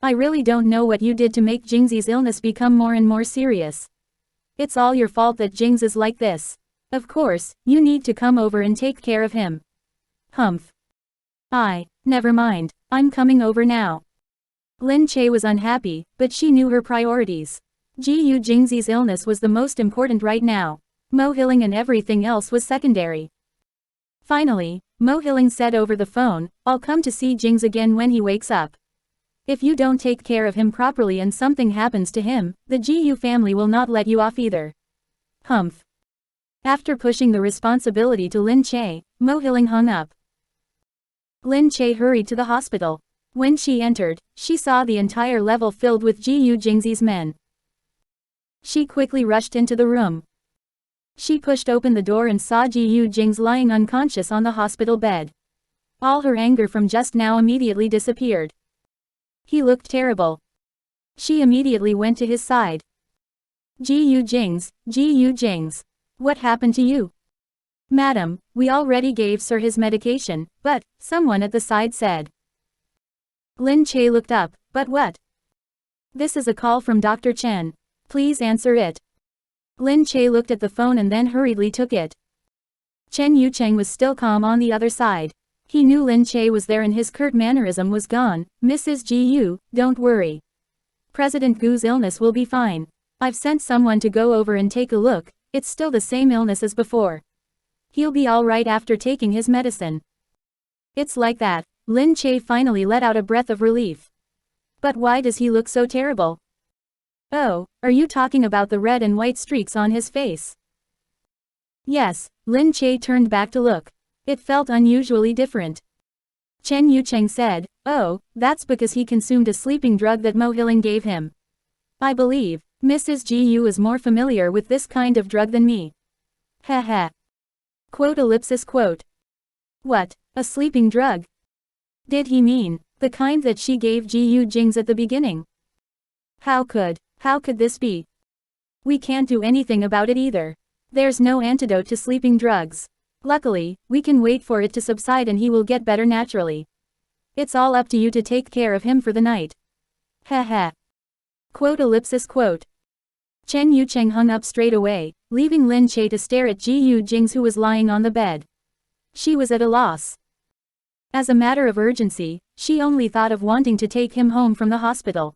I really don't know what you did to make Jingze's illness become more and more serious. It's all your fault that Jingze is like this. Of course, you need to come over and take care of him. Humph. Never mind, I'm coming over now. Lin Che was unhappy, but she knew her priorities. Gu Jingze's illness was the most important right now. Mo Hilling and everything else was secondary. Finally, Mo Hilling said over the phone, I'll come to see Jingze again when he wakes up. If you don't take care of him properly and something happens to him, the Gu family will not let you off either. Humph. After pushing the responsibility to Lin Che, Mo Hilling hung up. Lin Che hurried to the hospital. When she entered, she saw the entire level filled with Gu Jingze's men. She quickly rushed into the room. She pushed open the door and saw Gu Jingze lying unconscious on the hospital bed. All her anger from just now immediately disappeared. He looked terrible. She immediately went to his side. Gu Jingze, what happened to you? Madam, we already gave sir his medication, but, someone at the side said. Lin Che looked up, but what? This is a call from Dr. Chen. Please answer it. Lin Che looked at the phone and then hurriedly took it. Chen Yucheng was still calm on the other side. He knew Lin Che was there and his curt mannerism was gone. Mrs. Gu, don't worry. President Gu's illness will be fine. I've sent someone to go over and take a look, it's still the same illness as before. He'll be alright after taking his medicine. It's like that. Lin Che finally let out a breath of relief. But why does he look so terrible? Oh, are you talking about the red and white streaks on his face? Yes, Lin Che turned back to look. It felt unusually different. Chen Yucheng said, "Oh, that's because he consumed a sleeping drug that Mo Hiling gave him. I believe, Mrs. Gu is more familiar with this kind of drug than me." Heh. Quote. What, a sleeping drug? Did he mean the kind that she gave Gu Jingze at the beginning? How could this be? We can't do anything about it either. There's no antidote to sleeping drugs. Luckily, we can wait for it to subside and he will get better naturally. It's all up to you to take care of him for the night. Heh. Quote. Chen Yucheng hung up straight away, leaving Lin Che to stare at Gu Jingze, who was lying on the bed. She was at a loss. As a matter of urgency, she only thought of wanting to take him home from the hospital.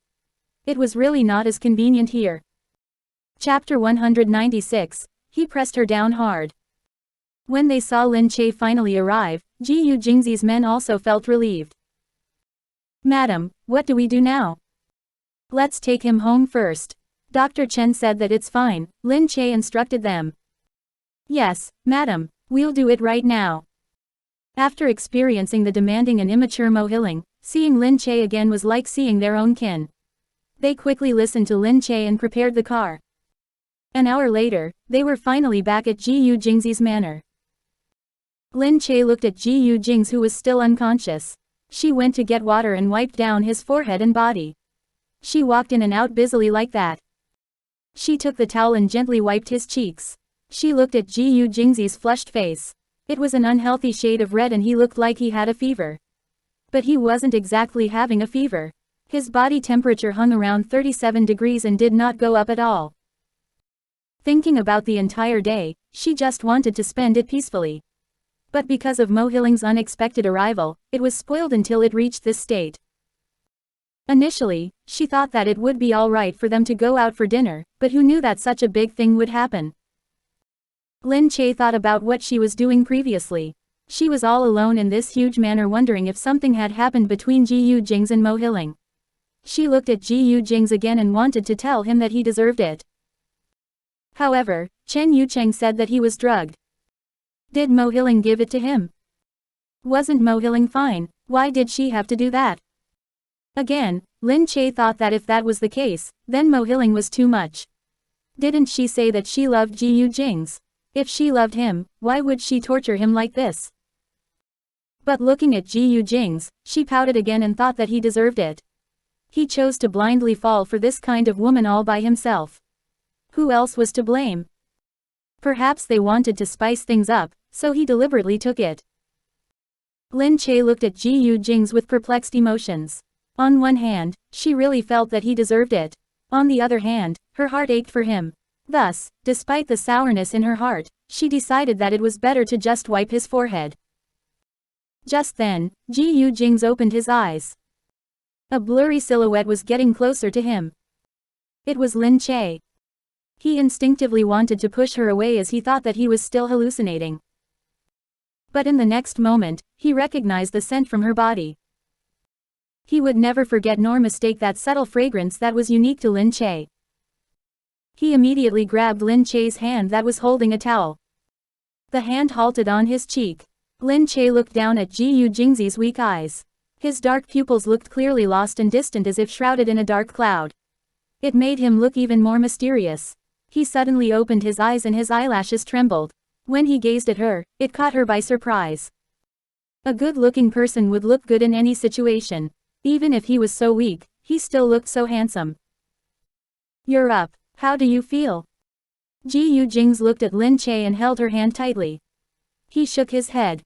It was really not as convenient here. Chapter 196, he pressed her down hard. When they saw Lin Che finally arrive, Gu Jingze's men also felt relieved. "Madam, what do we do now?" "Let's take him home first. Dr. Chen said that it's fine," Lin Che instructed them. "Yes, madam, we'll do it right now." After experiencing the demanding and immature Mo Hiling, seeing Lin Che again was like seeing their own kin. They quickly listened to Lin Che and prepared the car. An hour later, they were finally back at Gu Jingze's manor. Lin Che looked at Gu Jingze, who was still unconscious. She went to get water and wiped down his forehead and body. She walked in and out busily like that. She took the towel and gently wiped his cheeks. She looked at Gu Jingze's flushed face. It was an unhealthy shade of red and he looked like he had a fever. But he wasn't exactly having a fever. His body temperature hung around 37 degrees and did not go up at all. Thinking about the entire day, she just wanted to spend it peacefully. But because of Mo Hiling's unexpected arrival, it was spoiled until it reached this state. Initially, she thought that it would be alright for them to go out for dinner, but who knew that such a big thing would happen? Lin Che thought about what she was doing previously. She was all alone in this huge manor wondering if something had happened between Gu Jingze and Mo Hiling. She looked at Gu Jingze again and wanted to tell him that he deserved it. However, Chen Yucheng said that he was drugged. Did Mo Hiling give it to him? Wasn't Mo Hiling fine? Why did she have to do that? Again, Lin Che thought that if that was the case, then Mo Hiling was too much. Didn't she say that she loved Gu Jingze? If she loved him, why would she torture him like this? But looking at Gu Jingze, she pouted again and thought that he deserved it. He chose to blindly fall for this kind of woman all by himself. Who else was to blame? Perhaps they wanted to spice things up, so he deliberately took it. Lin Che looked at Gu Jingze with perplexed emotions. On one hand, she really felt that he deserved it. On the other hand, her heart ached for him. Thus, despite the sourness in her heart, she decided that it was better to just wipe his forehead. Just then, Gu Jingze opened his eyes. A blurry silhouette was getting closer to him. It was Lin Che. He instinctively wanted to push her away as he thought that he was still hallucinating. But in the next moment, he recognized the scent from her body. He would never forget nor mistake that subtle fragrance that was unique to Lin Che. He immediately grabbed Lin Che's hand that was holding a towel. The hand halted on his cheek. Lin Che looked down at Gu Jingze's weak eyes. His dark pupils looked clearly lost and distant as if shrouded in a dark cloud. It made him look even more mysterious. He suddenly opened his eyes and his eyelashes trembled. When he gazed at her, it caught her by surprise. A good-looking person would look good in any situation. Even if he was so weak, he still looked so handsome. "You're up. How do you feel?" Gu Jingze looked at Lin Che and held her hand tightly. He shook his head.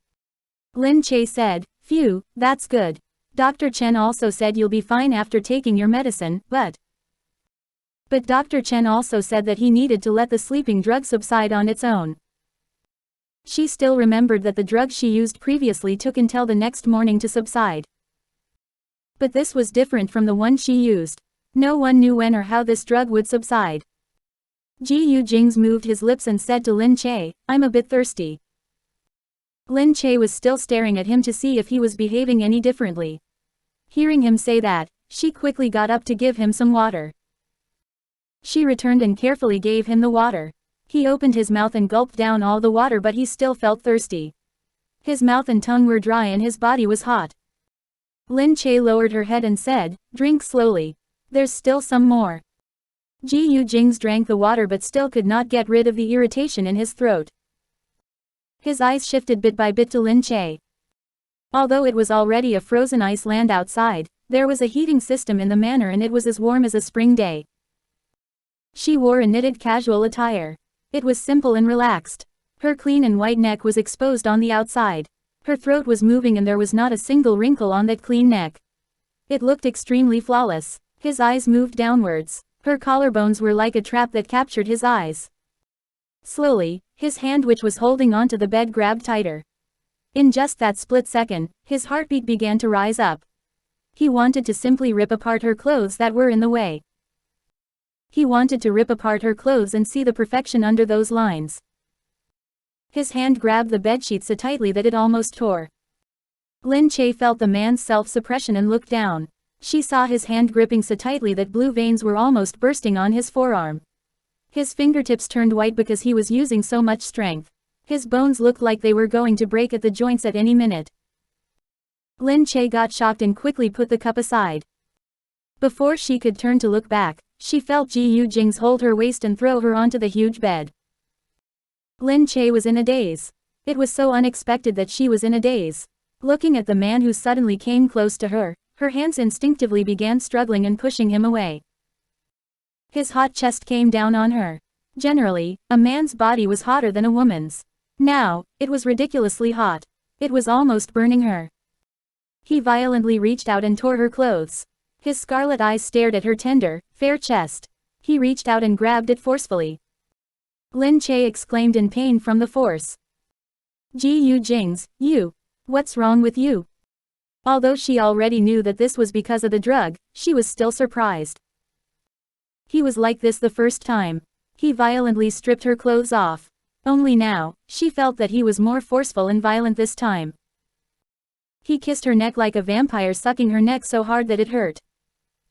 Lin Che said, "Phew, that's good. Dr. Chen also said you'll be fine after taking your medicine, but Dr. Chen also said that he needed to let the sleeping drug subside on its own." She still remembered that the drug she used previously took until the next morning to subside. But this was different from the one she used. No one knew when or how this drug would subside. Gu Jingze moved his lips and said to Lin Che, "I'm a bit thirsty." Lin Che was still staring at him to see if he was behaving any differently. Hearing him say that, she quickly got up to give him some water. She returned and carefully gave him the water. He opened his mouth and gulped down all the water, but he still felt thirsty. His mouth and tongue were dry and his body was hot. Lin Che lowered her head and said, "Drink slowly. There's still some more." Gu Jingze drank the water but still could not get rid of the irritation in his throat. His eyes shifted bit by bit to Lin Che. Although it was already a frozen ice land outside, there was a heating system in the manor and it was as warm as a spring day. She wore a knitted casual attire. It was simple and relaxed. Her clean and white neck was exposed on the outside. Her throat was moving and there was not a single wrinkle on that clean neck. It looked extremely flawless. His eyes moved downwards. Her collarbones were like a trap that captured his eyes. Slowly, his hand which was holding onto the bed grabbed tighter. In just that split second, his heartbeat began to rise up. He wanted to simply rip apart her clothes that were in the way. He wanted to rip apart her clothes and see the perfection under those lines. His hand grabbed the bedsheet so tightly that it almost tore. Lin Che felt the man's self-suppression and looked down. She saw his hand gripping so tightly that blue veins were almost bursting on his forearm. His fingertips turned white because he was using so much strength. His bones looked like they were going to break at the joints at any minute. Lin Che got shocked and quickly put the cup aside. Before she could turn to look back, she felt Gu Jingze hold her waist and throw her onto the huge bed. Lin Che was in a daze. It was so unexpected that she was in a daze. Looking at the man who suddenly came close to her, her hands instinctively began struggling and pushing him away. His hot chest came down on her. Generally, a man's body was hotter than a woman's. Now, it was ridiculously hot. It was almost burning her. He violently reached out and tore her clothes. His scarlet eyes stared at her tender, fair chest. He reached out and grabbed it forcefully. Lin Che exclaimed in pain from the force. "Gu Jingze, you. What's wrong with you?" Although she already knew that this was because of the drug, she was still surprised. He was like this the first time. He violently stripped her clothes off. Only now, she felt that he was more forceful and violent this time. He kissed her neck like a vampire, sucking her neck so hard that it hurt.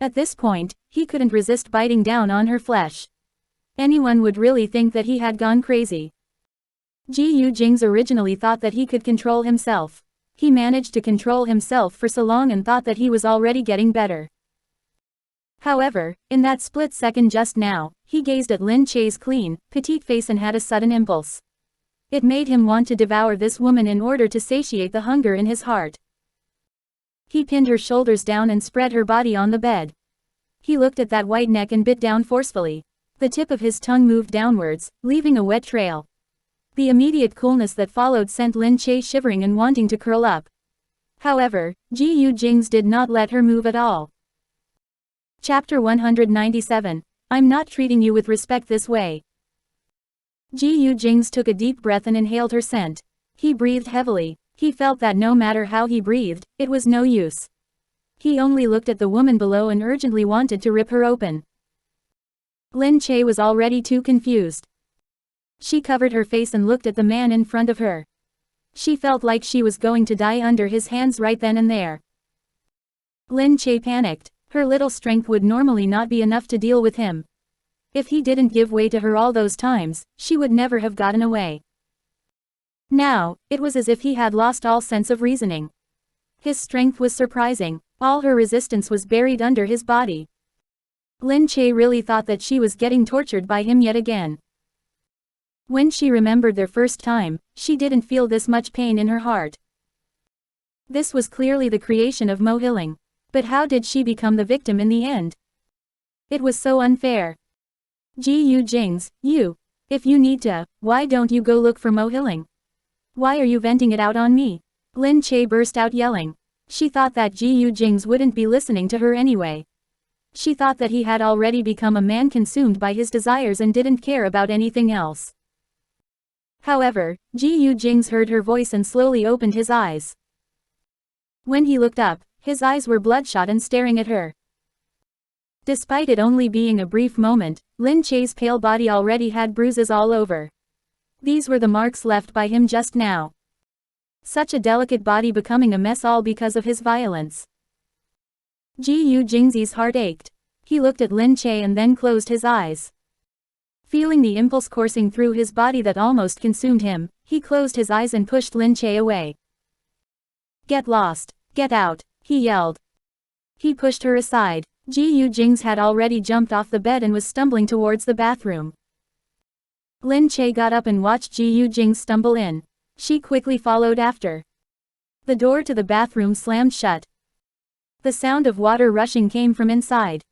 At this point, he couldn't resist biting down on her flesh. Anyone would really think that he had gone crazy. Gu Jingze originally thought that he could control himself. He managed to control himself for so long and thought that he was already getting better. However, in that split second just now, he gazed at Lin Che's clean, petite face and had a sudden impulse. It made him want to devour this woman in order to satiate the hunger in his heart. He pinned her shoulders down and spread her body on the bed. He looked at that white neck and bit down forcefully. The tip of his tongue moved downwards, leaving a wet trail. The immediate coolness that followed sent Lin Che shivering and wanting to curl up. However, Gu Jingze did not let her move at all. Chapter 197. I'm not treating you with respect this way. Gu Jingze took a deep breath and inhaled her scent. He breathed heavily. He felt that no matter how he breathed, it was no use. He only looked at the woman below and urgently wanted to rip her open. Lin Che was already too confused. She covered her face and looked at the man in front of her. She felt like she was going to die under his hands right then and there. Lin Che panicked. Her little strength would normally not be enough to deal with him. If he didn't give way to her all those times, she would never have gotten away. Now, it was as if he had lost all sense of reasoning. His strength was surprising. All her resistance was buried under his body. Lin Che really thought that she was getting tortured by him yet again. When she remembered their first time, she didn't feel this much pain in her heart. This was clearly the creation of Mo Hilling. But how did she become the victim in the end? It was so unfair. Gu Jingze, you. If you need to, why don't you go look for Mo Hilling? Why are you venting it out on me? Lin Che burst out yelling. She thought that Gu Jingze wouldn't be listening to her anyway. She thought that he had already become a man consumed by his desires and didn't care about anything else. However, Gu Jingze heard her voice and slowly opened his eyes. When he looked up, his eyes were bloodshot and staring at her. Despite it only being a brief moment, Lin Che's pale body already had bruises all over. These were the marks left by him just now. Such a delicate body becoming a mess all because of his violence. Gu Jingze's heart ached. He looked at Lin Che and then closed his eyes. Feeling the impulse coursing through his body that almost consumed him, he closed his eyes and pushed Lin Che away. "Get lost! Get out!" he yelled. He pushed her aside. Gu Jingze had already jumped off the bed and was stumbling towards the bathroom. Lin Che got up and watched Gu Jingze stumble in. She quickly followed after. The door to the bathroom slammed shut. The sound of water rushing came from inside.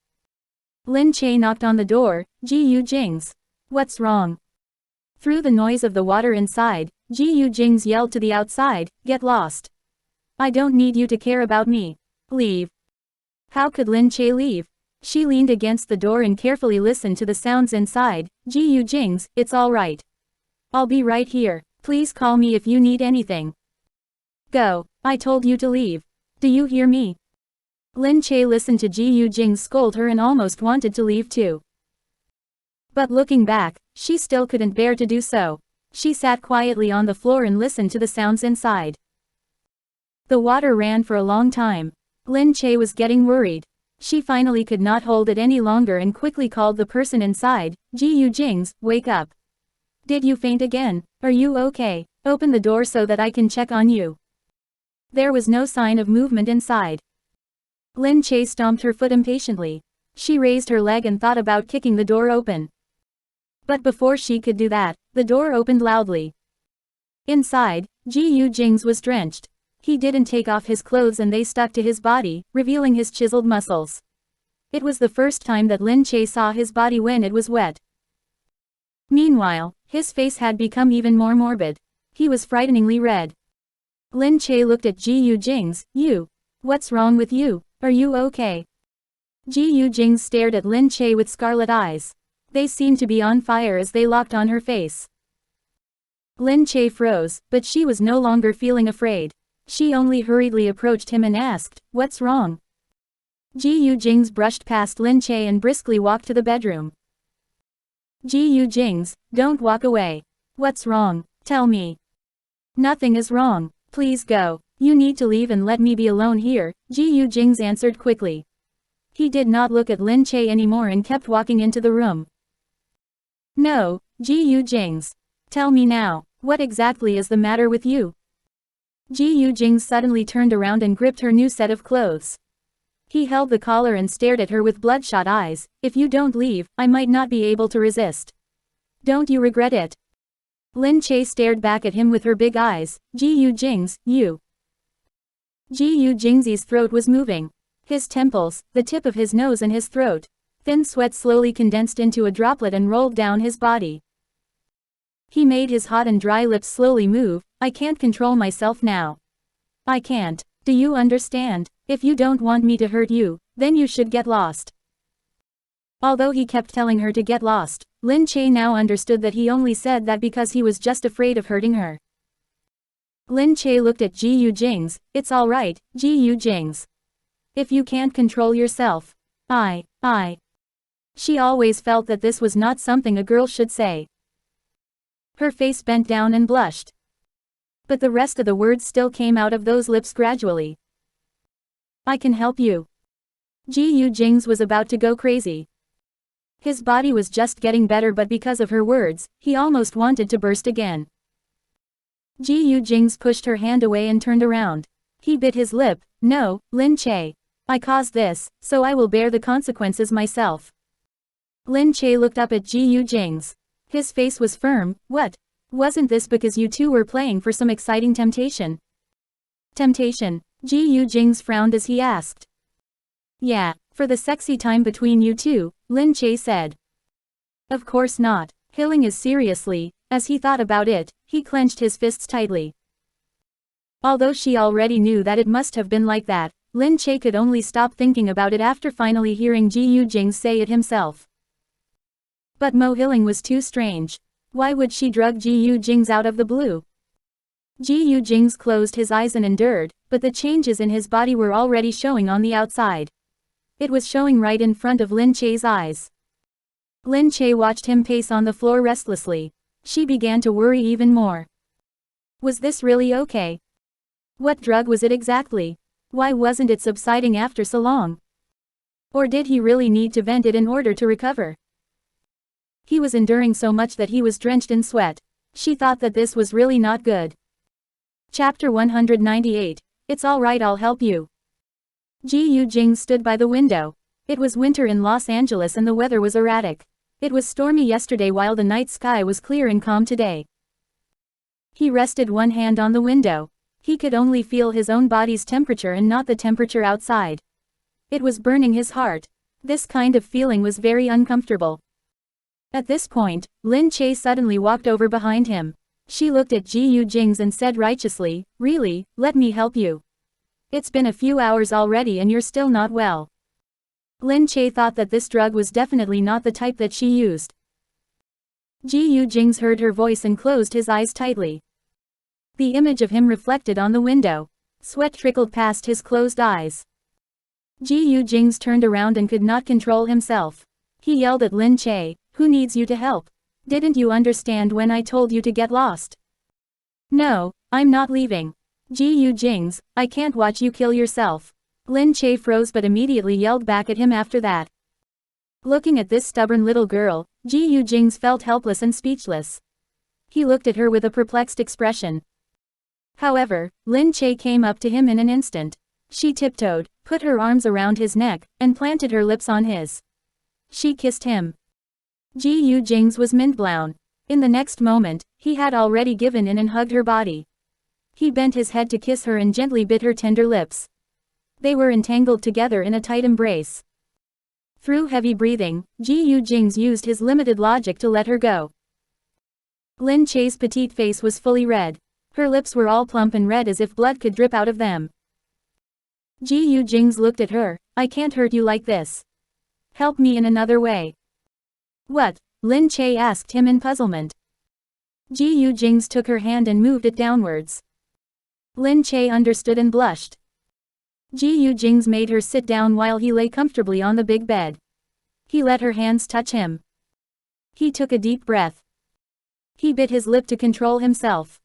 Lin Che knocked on the door. "Gu Jingze. What's wrong?" Through the noise of the water inside, Gu Jingze yelled to the outside, "Get lost. I don't need you to care about me. Leave." How could Lin Che leave? She leaned against the door and carefully listened to the sounds inside. "Gu Jingze, it's all right. I'll be right here. Please call me if you need anything. Go. I told you to leave. Do you hear me?" Lin Che listened to Gu Jingze scold her and almost wanted to leave too. But looking back, she still couldn't bear to do so. She sat quietly on the floor and listened to the sounds inside. The water ran for a long time. Lin Che was getting worried. She finally could not hold it any longer and quickly called the person inside. "Gu Jingze, wake up. Did you faint again? Are you okay? Open the door so that I can check on you." There was no sign of movement inside. Lin Che stomped her foot impatiently. She raised her leg and thought about kicking the door open. But before she could do that, the door opened loudly. Inside, Gu Jingze was drenched. He didn't take off his clothes and they stuck to his body, revealing his chiseled muscles. It was the first time that Lin Che saw his body when it was wet. Meanwhile, his face had become even more morbid. He was frighteningly red. Lin Che looked at Gu Jingze. "You. What's wrong with you? Are you okay?" Gu Jingze stared at Lin Che with scarlet eyes. They seemed to be on fire as they locked on her face. Lin Che froze, but she was no longer feeling afraid. She only hurriedly approached him and asked, "What's wrong?" Gu Jingze brushed past Lin Che and briskly walked to the bedroom. "Gu Jingze, don't walk away. What's wrong? Tell me." "Nothing is wrong. Please go. You need to leave and let me be alone here," Gu Jingze answered quickly. He did not look at Lin Che anymore and kept walking into the room. "No, Gu Jingze. Tell me now, what exactly is the matter with you?" Gu Jingze suddenly turned around and gripped her new set of clothes. He held the collar and stared at her with bloodshot eyes. "If you don't leave, I might not be able to resist. Don't you regret it?" Lin Che stared back at him with her big eyes. "Gu Jingze, you." Gu Jingze's throat was moving. His temples, the tip of his nose and his throat. Thin sweat slowly condensed into a droplet and rolled down his body. He made his hot and dry lips slowly move. "I can't control myself now. I can't. Do you understand? If you don't want me to hurt you, then you should get lost." Although he kept telling her to get lost, Lin Che now understood that he only said that because he was just afraid of hurting her. Lin Che looked at Gu Jingze. "It's all right, Gu Jingze. If you can't control yourself, I. She always felt that this was not something a girl should say. Her face bent down and blushed. But the rest of the words still came out of those lips gradually. "I can help you." Gu Jingze was about to go crazy. His body was just getting better, but because of her words, he almost wanted to burst again. Gu Jingze pushed her hand away and turned around. He bit his lip. "No, Lin Che. I caused this, so I will bear the consequences myself." Lin Che looked up at Gu Jingze. His face was firm. "What? Wasn't this because you two were playing for some exciting temptation?" "Temptation?" Gu Jingze frowned as he asked. "Yeah, for the sexy time between you two," Lin Che said. "Of course not." Hilling as seriously. As he thought about it, he clenched his fists tightly. Although she already knew that it must have been like that, Lin Che could only stop thinking about it after finally hearing Gu Jingze say it himself. But Mo Hilling was too strange. Why would she drug Gu Jingze out of the blue? Gu Jingze closed his eyes and endured, but the changes in his body were already showing on the outside. It was showing right in front of Lin Che's eyes. Lin Che watched him pace on the floor restlessly. She began to worry even more. Was this really okay? What drug was it exactly? Why wasn't it subsiding after so long? Or did he really need to vent it in order to recover? He was enduring so much that he was drenched in sweat. She thought that this was really not good. Chapter 198. It's alright, I'll help you. Gu Jingze stood by the window. It was winter in Los Angeles and the weather was erratic. It was stormy yesterday while the night sky was clear and calm today. He rested one hand on the window. He could only feel his own body's temperature and not the temperature outside. It was burning his heart. This kind of feeling was very uncomfortable. At this point, Lin Che suddenly walked over behind him. She looked at Gu Jingze and said righteously, "Really, let me help you. It's been a few hours already and you're still not well." Lin Che thought that this drug was definitely not the type that she used. Gu Jingze heard her voice and closed his eyes tightly. The image of him reflected on the window. Sweat trickled past his closed eyes. Gu Jingze turned around and could not control himself. He yelled at Lin Che, "Who needs you to help? Didn't you understand when I told you to get lost?" "No, I'm not leaving. Gu Jingze, I can't watch you kill yourself." Lin Che froze but immediately yelled back at him after that. Looking at this stubborn little girl, Gu Jingze felt helpless and speechless. He looked at her with a perplexed expression. However, Lin Che came up to him in an instant. She tiptoed, put her arms around his neck, and planted her lips on his. She kissed him. Gu Jingze was mind-blown. In the next moment, he had already given in and hugged her body. He bent his head to kiss her and gently bit her tender lips. They were entangled together in a tight embrace. Through heavy breathing, Gu Jingze used his limited logic to let her go. Lin Che's petite face was fully red. Her lips were all plump and red as if blood could drip out of them. Gu Jingze looked at her. "I can't hurt you like this. Help me in another way." "What?" Lin Che asked him in puzzlement. Gu Jingze took her hand and moved it downwards. Lin Che understood and blushed. Gu Jingze made her sit down while he lay comfortably on the big bed. He let her hands touch him. He took a deep breath. He bit his lip to control himself.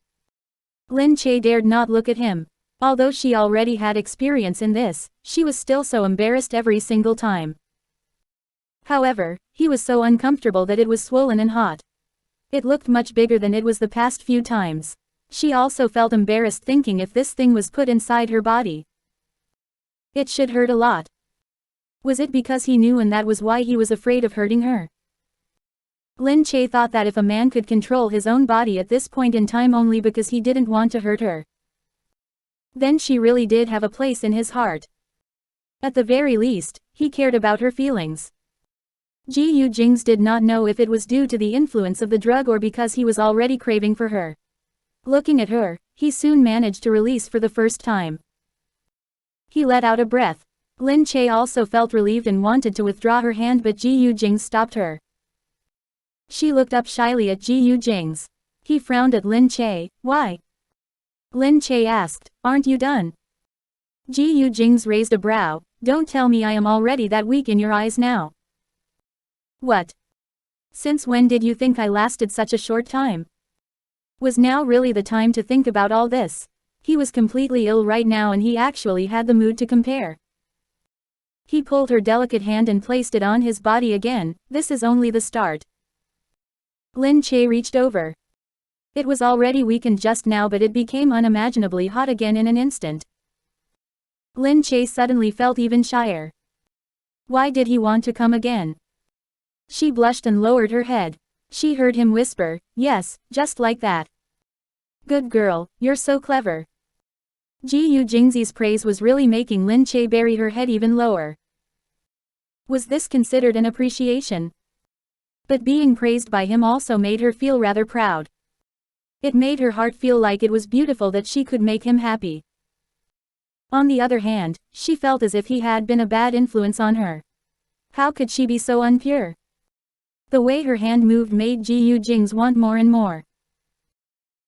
Lin Che dared not look at him. Although she already had experience in this, she was still so embarrassed every single time. However, he was so uncomfortable that it was swollen and hot. It looked much bigger than it was the past few times. She also felt embarrassed thinking if this thing was put inside her body. It should hurt a lot. Was it because he knew and that was why he was afraid of hurting her? Lin Che thought that if a man could control his own body at this point in time only because he didn't want to hurt her, then she really did have a place in his heart. At the very least, he cared about her feelings. Gu Jingze did not know if it was due to the influence of the drug or because he was already craving for her. Looking at her, he soon managed to release for the first time. He let out a breath. Lin Che also felt relieved and wanted to withdraw her hand but Gu Jingze stopped her. She looked up shyly at Gu Jingze. He frowned at Lin Che. "Why?" Lin Che asked. "Aren't you done?" Gu Jingze raised a brow. "Don't tell me I am already that weak in your eyes now." "What? Since when did you think I lasted such a short time? Was now really the time to think about all this?" He was completely ill right now and he actually had the mood to compare. He pulled her delicate hand and placed it on his body again. "This is only the start." Lin Che reached over. It was already weakened just now but it became unimaginably hot again in an instant. Lin Che suddenly felt even shyer. Why did he want to come again? She blushed and lowered her head. She heard him whisper, "Yes, just like that. Good girl, you're so clever." Gu Jingze's praise was really making Lin Che bury her head even lower. Was this considered an appreciation? But being praised by him also made her feel rather proud. It made her heart feel like it was beautiful that she could make him happy. On the other hand, she felt as if he had been a bad influence on her. How could she be so unpure? The way her hand moved made Gu Jingze want more and more.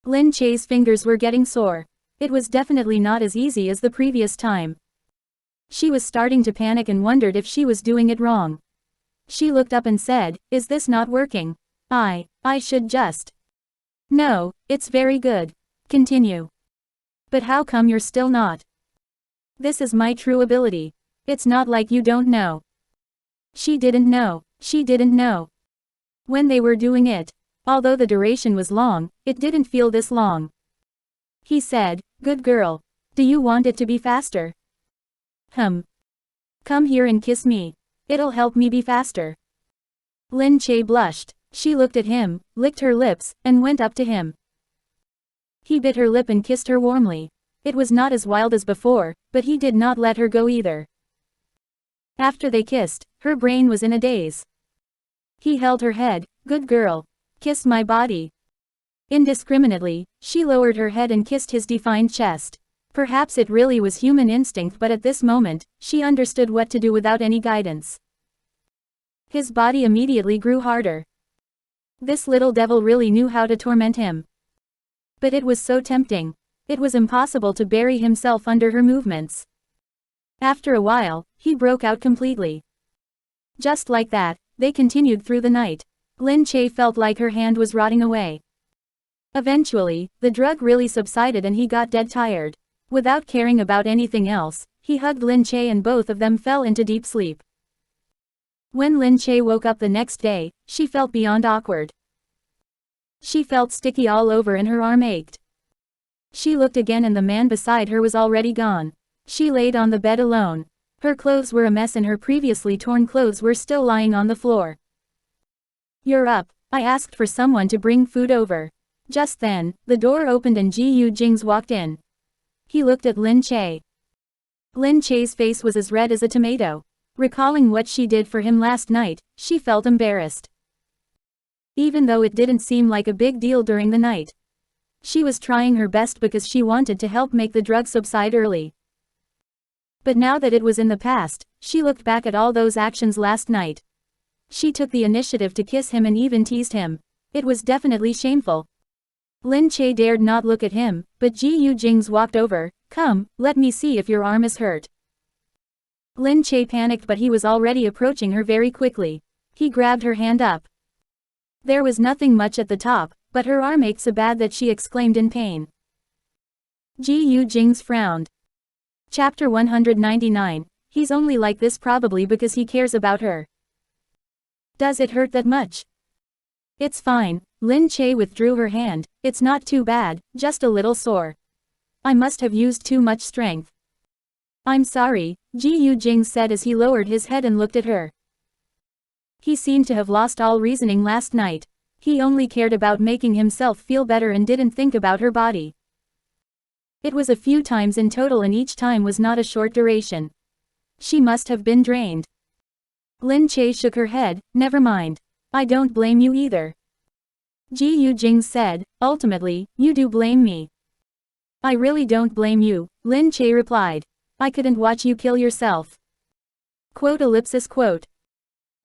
Lin Che's fingers were getting sore. It was definitely not as easy as the previous time. She was starting to panic and wondered if she was doing it wrong. She looked up and said, "Is this not working? I should just." "No, it's very good. Continue." "But how come you're still not?" "This is my true ability. It's not like you don't know." She didn't know. She didn't know. When they were doing it, although the duration was long, it didn't feel this long. He said, "Good girl. Do you want it to be faster?" "Come here and kiss me. It'll help me be faster." Lin Che blushed. She looked at him, licked her lips, and went up to him. He bit her lip and kissed her warmly. It was not as wild as before, but he did not let her go either. After they kissed, her brain was in a daze. He held her head. "Good girl. Kiss my body." Indiscriminately, she lowered her head and kissed his defined chest. Perhaps it really was human instinct, but at this moment, she understood what to do without any guidance. His body immediately grew harder. This little devil really knew how to torment him. But it was so tempting. It was impossible to bury himself under her movements. After a while, he broke out completely. Just like that, they continued through the night. Lin Che felt like her hand was rotting away. Eventually, the drug really subsided and he got dead tired. Without caring about anything else, he hugged Lin Che and both of them fell into deep sleep. When Lin Che woke up the next day, she felt beyond awkward. She felt sticky all over and her arm ached. She looked again and the man beside her was already gone. She laid on the bed alone. Her clothes were a mess and her previously torn clothes were still lying on the floor. "You're up. I asked for someone to bring food over." Just then, the door opened and Gu Jingze walked in. He looked at Lin Che. Lin Che's face was as red as a tomato. Recalling what she did for him last night, she felt embarrassed. Even though it didn't seem like a big deal during the night. She was trying her best because she wanted to help make the drug subside early. But now that it was in the past, she looked back at all those actions last night. She took the initiative to kiss him and even teased him. It was definitely shameful. Lin Che dared not look at him, but Gu Jingze walked over. "Come, let me see if your arm is hurt." Lin Che panicked, but he was already approaching her very quickly. He grabbed her hand up. There was nothing much at the top, but her arm ached so bad that she exclaimed in pain. Gu Jingze frowned. Chapter 199, he's only like this probably because he cares about her. Does it hurt that much? It's fine. Lin Che withdrew her hand. It's not too bad, just a little sore. I must have used too much strength. I'm sorry, Gu Jingze said as he lowered his head and looked at her. He seemed to have lost all reasoning last night. He only cared about making himself feel better and didn't think about her body. It was a few times in total and each time was not a short duration. She must have been drained. Lin Che shook her head. "Never mind. I don't blame you either." Gu Jingze said, "Ultimately, you do blame me." "I really don't blame you," Lin Che replied. "I couldn't watch you kill yourself." Quote.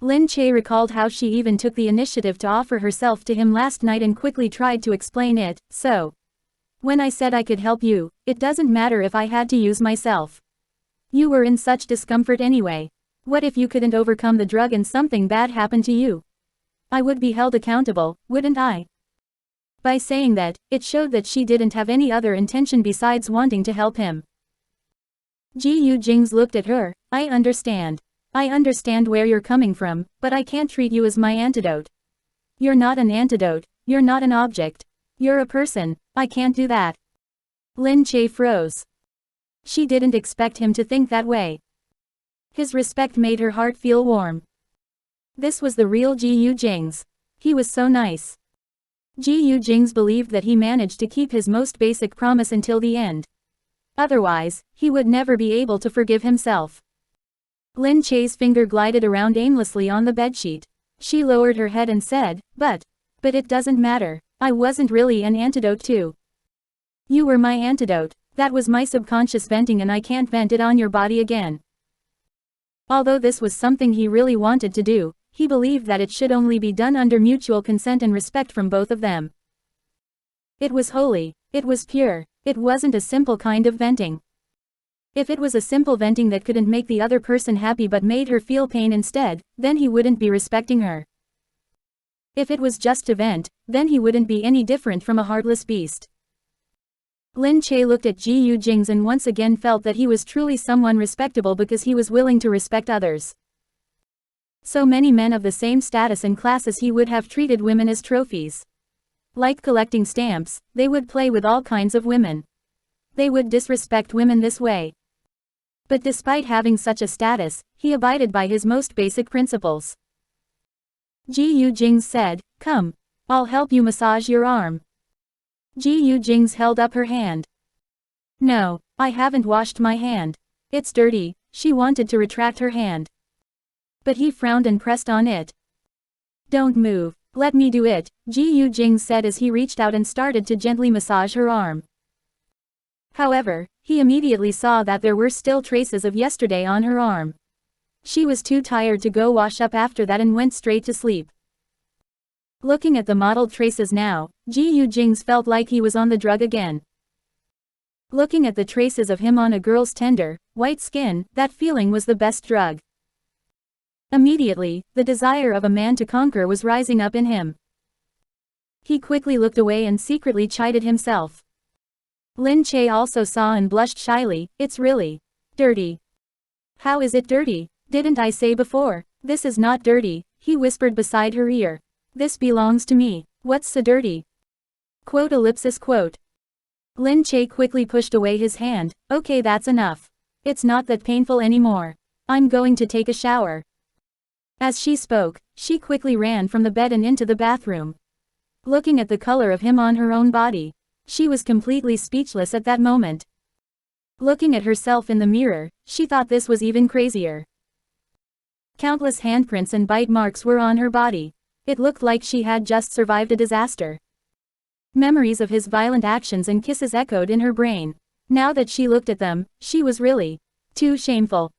Lin Che recalled how she even took the initiative to offer herself to him last night and quickly tried to explain it. "So, when I said I could help you, it doesn't matter if I had to use myself. You were in such discomfort anyway. What if you couldn't overcome the drug and something bad happened to you? I would be held accountable, wouldn't I?" By saying that, it showed that she didn't have any other intention besides wanting to help him. Gu Jingze looked at her. I understand where you're coming from, but I can't treat you as my antidote. You're not an antidote, you're not an object. You're a person. I can't do that." Lin Che froze. She didn't expect him to think that way. His respect made her heart feel warm. This was the real Gu Jingze. He was so nice. Gu Jingze believed that he managed to keep his most basic promise until the end. Otherwise, he would never be able to forgive himself. Lin Che's finger glided around aimlessly on the bedsheet. She lowered her head and said, But it doesn't matter. I wasn't really an antidote too. You were my antidote. That was my subconscious venting and I can't vent it on your body again." Although this was something he really wanted to do, he believed that it should only be done under mutual consent and respect from both of them. It was holy. It was pure. It wasn't a simple kind of venting. If it was a simple venting that couldn't make the other person happy but made her feel pain instead, then he wouldn't be respecting her. If it was just to vent, then he wouldn't be any different from a heartless beast. Lin Che looked at Gu Jingze and once again felt that he was truly someone respectable because he was willing to respect others. So many men of the same status and class as he would have treated women as trophies. Like collecting stamps, they would play with all kinds of women. They would disrespect women this way. But despite having such a status, he abided by his most basic principles. Gu Jingze said, "Come. I'll help you massage your arm." Gu Jingze held up her hand. "No, I haven't washed my hand. It's dirty." She wanted to retract her hand. But he frowned and pressed on it. "Don't move, let me do it," Gu Jingze said as he reached out and started to gently massage her arm. However, he immediately saw that there were still traces of yesterday on her arm. She was too tired to go wash up after that and went straight to sleep. Looking at the mottled traces now, Gu Jingze felt like he was on the drug again. Looking at the traces of him on a girl's tender, white skin, that feeling was the best drug. Immediately, the desire of a man to conquer was rising up in him. He quickly looked away and secretly chided himself. Lin Che also saw and blushed shyly. "It's really dirty." "How is it dirty? Didn't I say before? This is not dirty," he whispered beside her ear. "This belongs to me. What's so dirty?" Quote. Lin Che quickly pushed away his hand. "Okay, that's enough. It's not that painful anymore. I'm going to take a shower." As she spoke, she quickly ran from the bed and into the bathroom. Looking at the color of him on her own body, she was completely speechless at that moment. Looking at herself in the mirror, she thought this was even crazier. Countless handprints and bite marks were on her body. It looked like she had just survived a disaster. Memories of his violent actions and kisses echoed in her brain. Now that she looked at them, she was really too shameful.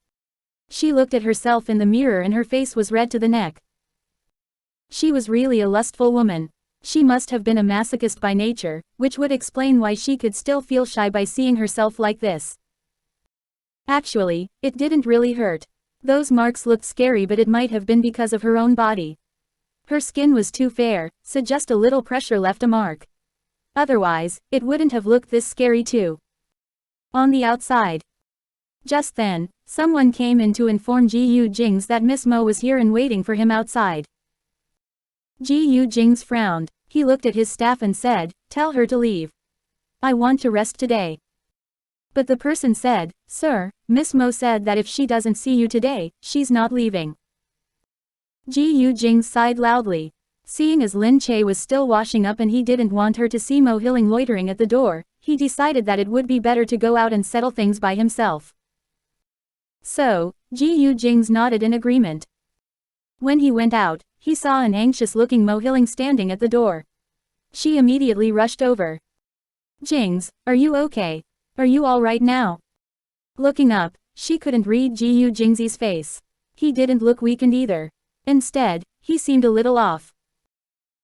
She looked at herself in the mirror and her face was red to the neck. She was really a lustful woman. She must have been a masochist by nature, which would explain why she could still feel shy by seeing herself like this. Actually, it didn't really hurt. Those marks looked scary, but it might have been because of her own body. Her skin was too fair, so just a little pressure left a mark. Otherwise, it wouldn't have looked this scary too. On the outside. Just then, someone came in to inform Gu Jingze that Miss Mo was here and waiting for him outside. Gu Jingze frowned. He looked at his staff and said, "Tell her to leave. I want to rest today." But the person said, "Sir, Miss Mo said that if she doesn't see you today, she's not leaving." Gu Jingze sighed loudly. Seeing as Lin Che was still washing up and he didn't want her to see Mo Hilling loitering at the door, he decided that it would be better to go out and settle things by himself. So, Gu Jingze nodded in agreement. When he went out, he saw an anxious-looking Mo Hilling standing at the door. She immediately rushed over. "Jingze, are you okay? Are you all right now?" Looking up, she couldn't read Gu Jingze's face. He didn't look weakened either. Instead, he seemed a little off.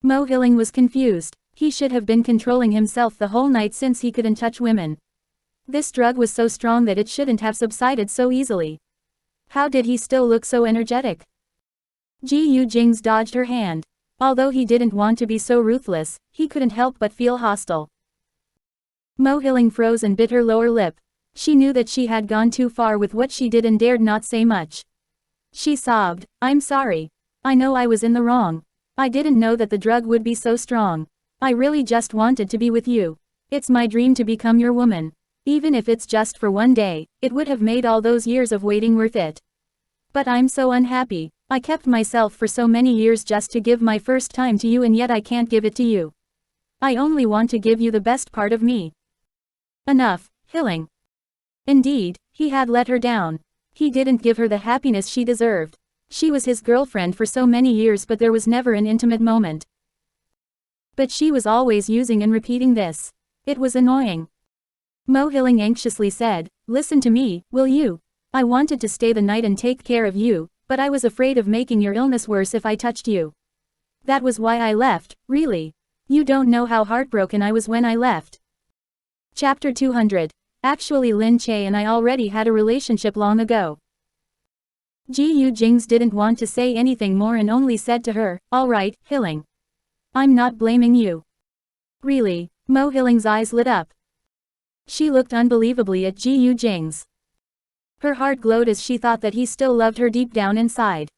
Mo Hilling was confused. He should have been controlling himself the whole night since he couldn't touch women. This drug was so strong that it shouldn't have subsided so easily. How did he still look so energetic? Gu Jingze dodged her hand. Although he didn't want to be so ruthless, he couldn't help but feel hostile. Mo Hilling froze and bit her lower lip. She knew that she had gone too far with what she did and dared not say much. She sobbed, "I'm sorry. I know I was in the wrong. I didn't know that the drug would be so strong. I really just wanted to be with you. It's my dream to become your woman. Even if it's just for one day, it would have made all those years of waiting worth it. But I'm so unhappy. I kept myself for so many years just to give my first time to you and yet I can't give it to you. I only want to give you the best part of me." Enough, Hilling. Indeed, he had let her down. He didn't give her the happiness she deserved. She was his girlfriend for so many years but there was never an intimate moment. But she was always using and repeating this. It was annoying. Mo Hilling anxiously said, "Listen to me, will you? I wanted to stay the night and take care of you, but I was afraid of making your illness worse if I touched you. That was why I left, really. You don't know how heartbroken I was when I left." Chapter 200. Actually Lin Che and I already had a relationship long ago. Gu Jingze didn't want to say anything more and only said to her, "All right, Hilling. I'm not blaming you." "Really?" Mo Hilling's eyes lit up. She looked unbelievably at Gu Jingze. Her heart glowed as she thought that he still loved her deep down inside.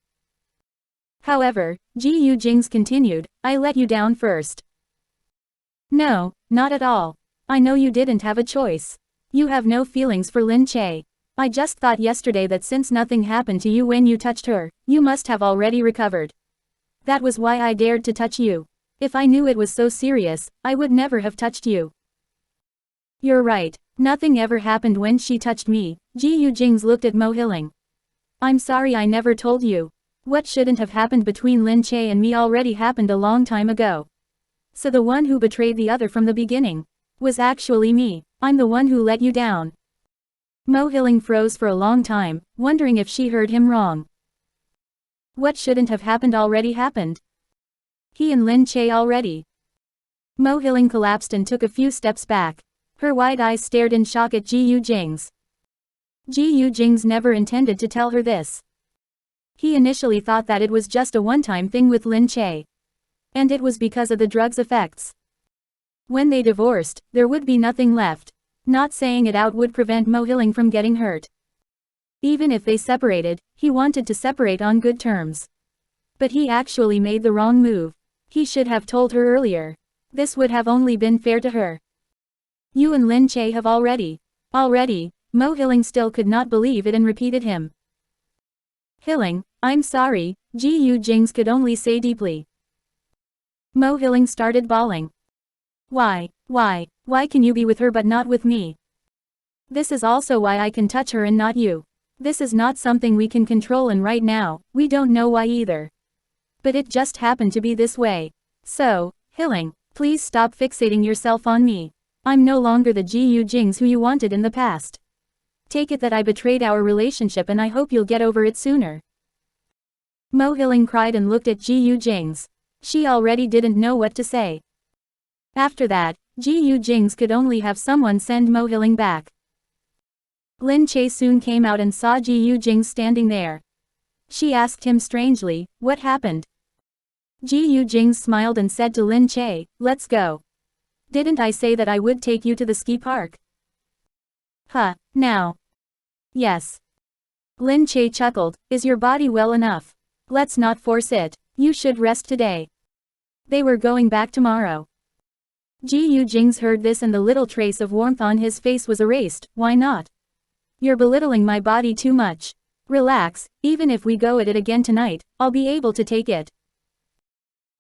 However, Gu Jingze continued, I let you down first. No, not at all. I know you didn't have a choice. You have no feelings for Lin Che. I just thought yesterday that since nothing happened to you when you touched her, you must have already recovered. That was why I dared to touch you. If I knew it was so serious, I would never have touched you. You're right. Nothing ever happened when she touched me. Gu Jingze looked at Mo Hiling. I'm sorry I never told you. What shouldn't have happened between Lin Che and me already happened a long time ago. So the one who betrayed the other from the beginning was actually me. I'm the one who let you down. Mo Hiling froze for a long time, wondering if she heard him wrong. What shouldn't have happened already happened. He and Lin Che already. Mo Hiling collapsed and took a few steps back. Her wide eyes stared in shock at Gu Jingze. Gu Jingze never intended to tell her this. He initially thought that it was just a one-time thing with Lin Che. And it was because of the drug's effects. When they divorced, there would be nothing left. Not saying it out would prevent Mo Hiling from getting hurt. Even if they separated, he wanted to separate on good terms. But he actually made the wrong move. He should have told her earlier. This would have only been fair to her. You and Lin Che have already. Mo Hiling still could not believe it and repeated him. Hiling, I'm sorry, Gu Jingze could only say deeply. Mo Hiling started bawling. Why can you be with her but not with me? This is also why I can touch her and not you. This is not something we can control and right now, we don't know why either. But it just happened to be this way. So, Hiling, please stop fixating yourself on me. I'm no longer the Gu Jingze who you wanted in the past. Take it that I betrayed our relationship and I hope you'll get over it sooner. Mo Hiling cried and looked at Gu Jingze. She already didn't know what to say. After that, Gu Jingze could only have someone send Mo Hiling back. Lin Che soon came out and saw Gu Jingze standing there. She asked him strangely, what happened? Gu Jingze smiled and said to Lin Che, let's go. Didn't I say that I would take you to the ski park? Huh, now. Yes. Lin Che chuckled, is your body well enough? Let's not force it, you should rest today. They were going back tomorrow. Gu Jingze heard this and the little trace of warmth on his face was erased, why not? You're belittling my body too much. Relax, even if we go at it again tonight, I'll be able to take it.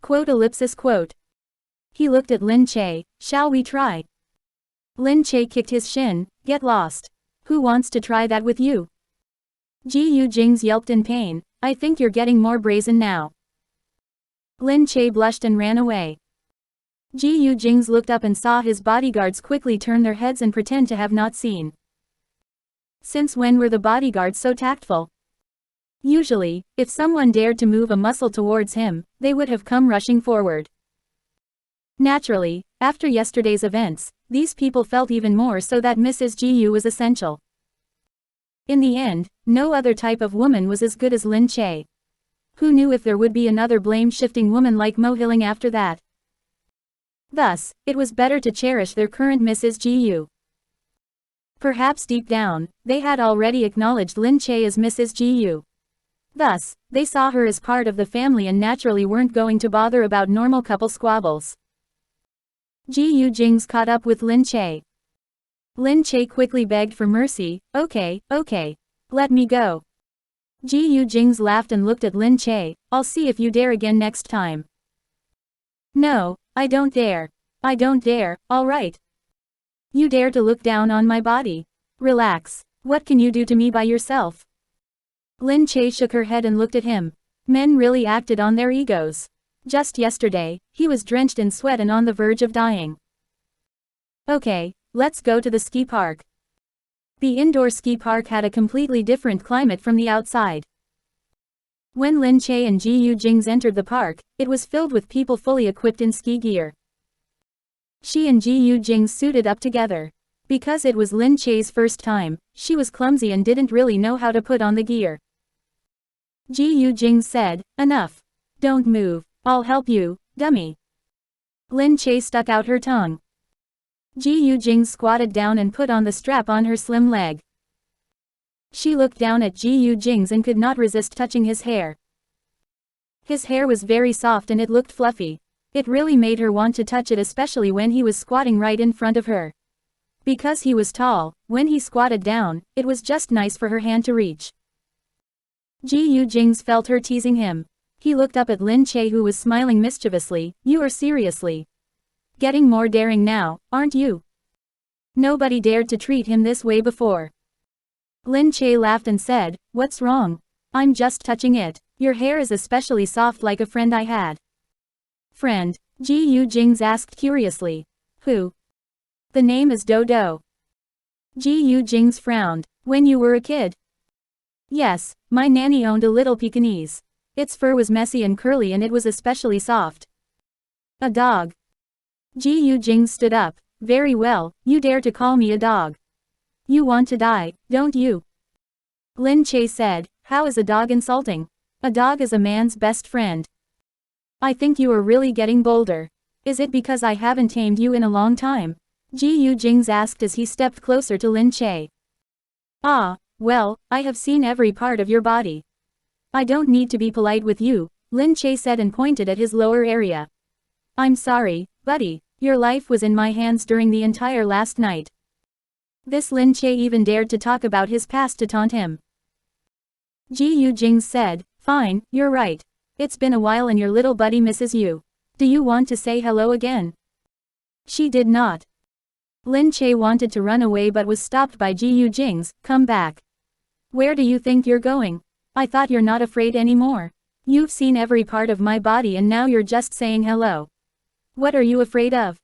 Quote. He looked at Lin Che, shall we try? Lin Che kicked his shin, get lost. Who wants to try that with you? Gu Jingze yelped in pain, I think you're getting more brazen now. Lin Che blushed and ran away. Gu Jingze looked up and saw his bodyguards quickly turn their heads and pretend to have not seen. Since when were the bodyguards so tactful? Usually, if someone dared to move a muscle towards him, they would have come rushing forward. Naturally, after yesterday's events, these people felt even more so that Mrs. Gu was essential. In the end, no other type of woman was as good as Lin Che. Who knew if there would be another blame-shifting woman like Mo Hiling after that? Thus, it was better to cherish their current Mrs. Gu. Perhaps deep down, they had already acknowledged Lin Che as Mrs. Gu. Thus, they saw her as part of the family and naturally weren't going to bother about normal couple squabbles. Gu Jingze caught up with Lin Che. Lin Che quickly begged for mercy, okay, let me go. Gu Jingze laughed and looked at Lin Che, I'll see if you dare again next time. No, I don't dare. Alright. You dare to look down on my body. Relax, what can you do to me by yourself? Lin Che shook her head and looked at him. Men really acted on their egos. Just yesterday, he was drenched in sweat and on the verge of dying. Okay, let's go to the ski park. The indoor ski park had a completely different climate from the outside. When Lin Che and Gu Jingze entered the park, it was filled with people fully equipped in ski gear. She and Gu Jingze suited up together. Because it was Lin Che's first time, she was clumsy and didn't really know how to put on the gear. Gu Jingze said, enough. Don't move, I'll help you, dummy. Lin Che stuck out her tongue. Gu Jingze squatted down and put on the strap on her slim leg. She looked down at Gu Jingze and could not resist touching his hair. His hair was very soft and it looked fluffy. It really made her want to touch it, especially when he was squatting right in front of her. Because he was tall, when he squatted down, it was just nice for her hand to reach. Gu Jingze felt her teasing him. He looked up at Lin Che, who was smiling mischievously. You are seriously getting more daring now, aren't you? Nobody dared to treat him this way before. Lin Che laughed and said, what's wrong? I'm just touching it. Your hair is especially soft, like a friend I had. Friend? Gu Jingze asked curiously. Who? The name is Dodo. Gu Jingze frowned. When you were a kid? Yes, my nanny owned a little Pekingese. Its fur was messy and curly and it was especially soft. A dog. Gu Jingze stood up. Very well, you dare to call me a dog. You want to die, don't you? Lin Che said, how is a dog insulting? A dog is a man's best friend. I think you are really getting bolder. Is it because I haven't tamed you in a long time? Gu Jingze asked as he stepped closer to Lin Che. Ah, well, I have seen every part of your body. I don't need to be polite with you, Lin Che said and pointed at his lower area. I'm sorry, buddy, your life was in my hands during the entire last night. This Lin Che even dared to talk about his past to taunt him. Gu Jingze said, fine, you're right. It's been a while and your little buddy misses you. Do you want to say hello again? She did not. Lin Che wanted to run away but was stopped by Gu Jingze. Come back. Where do you think you're going? I thought you're not afraid anymore. You've seen every part of my body and now you're just saying hello. What are you afraid of?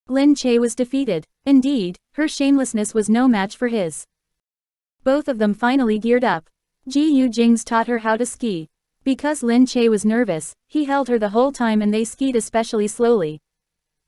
Lin Che was defeated. Indeed, her shamelessness was no match for his. Both of them finally geared up. Gu Jingze taught her how to ski. Because Lin Che was nervous, he held her the whole time and they skied especially slowly.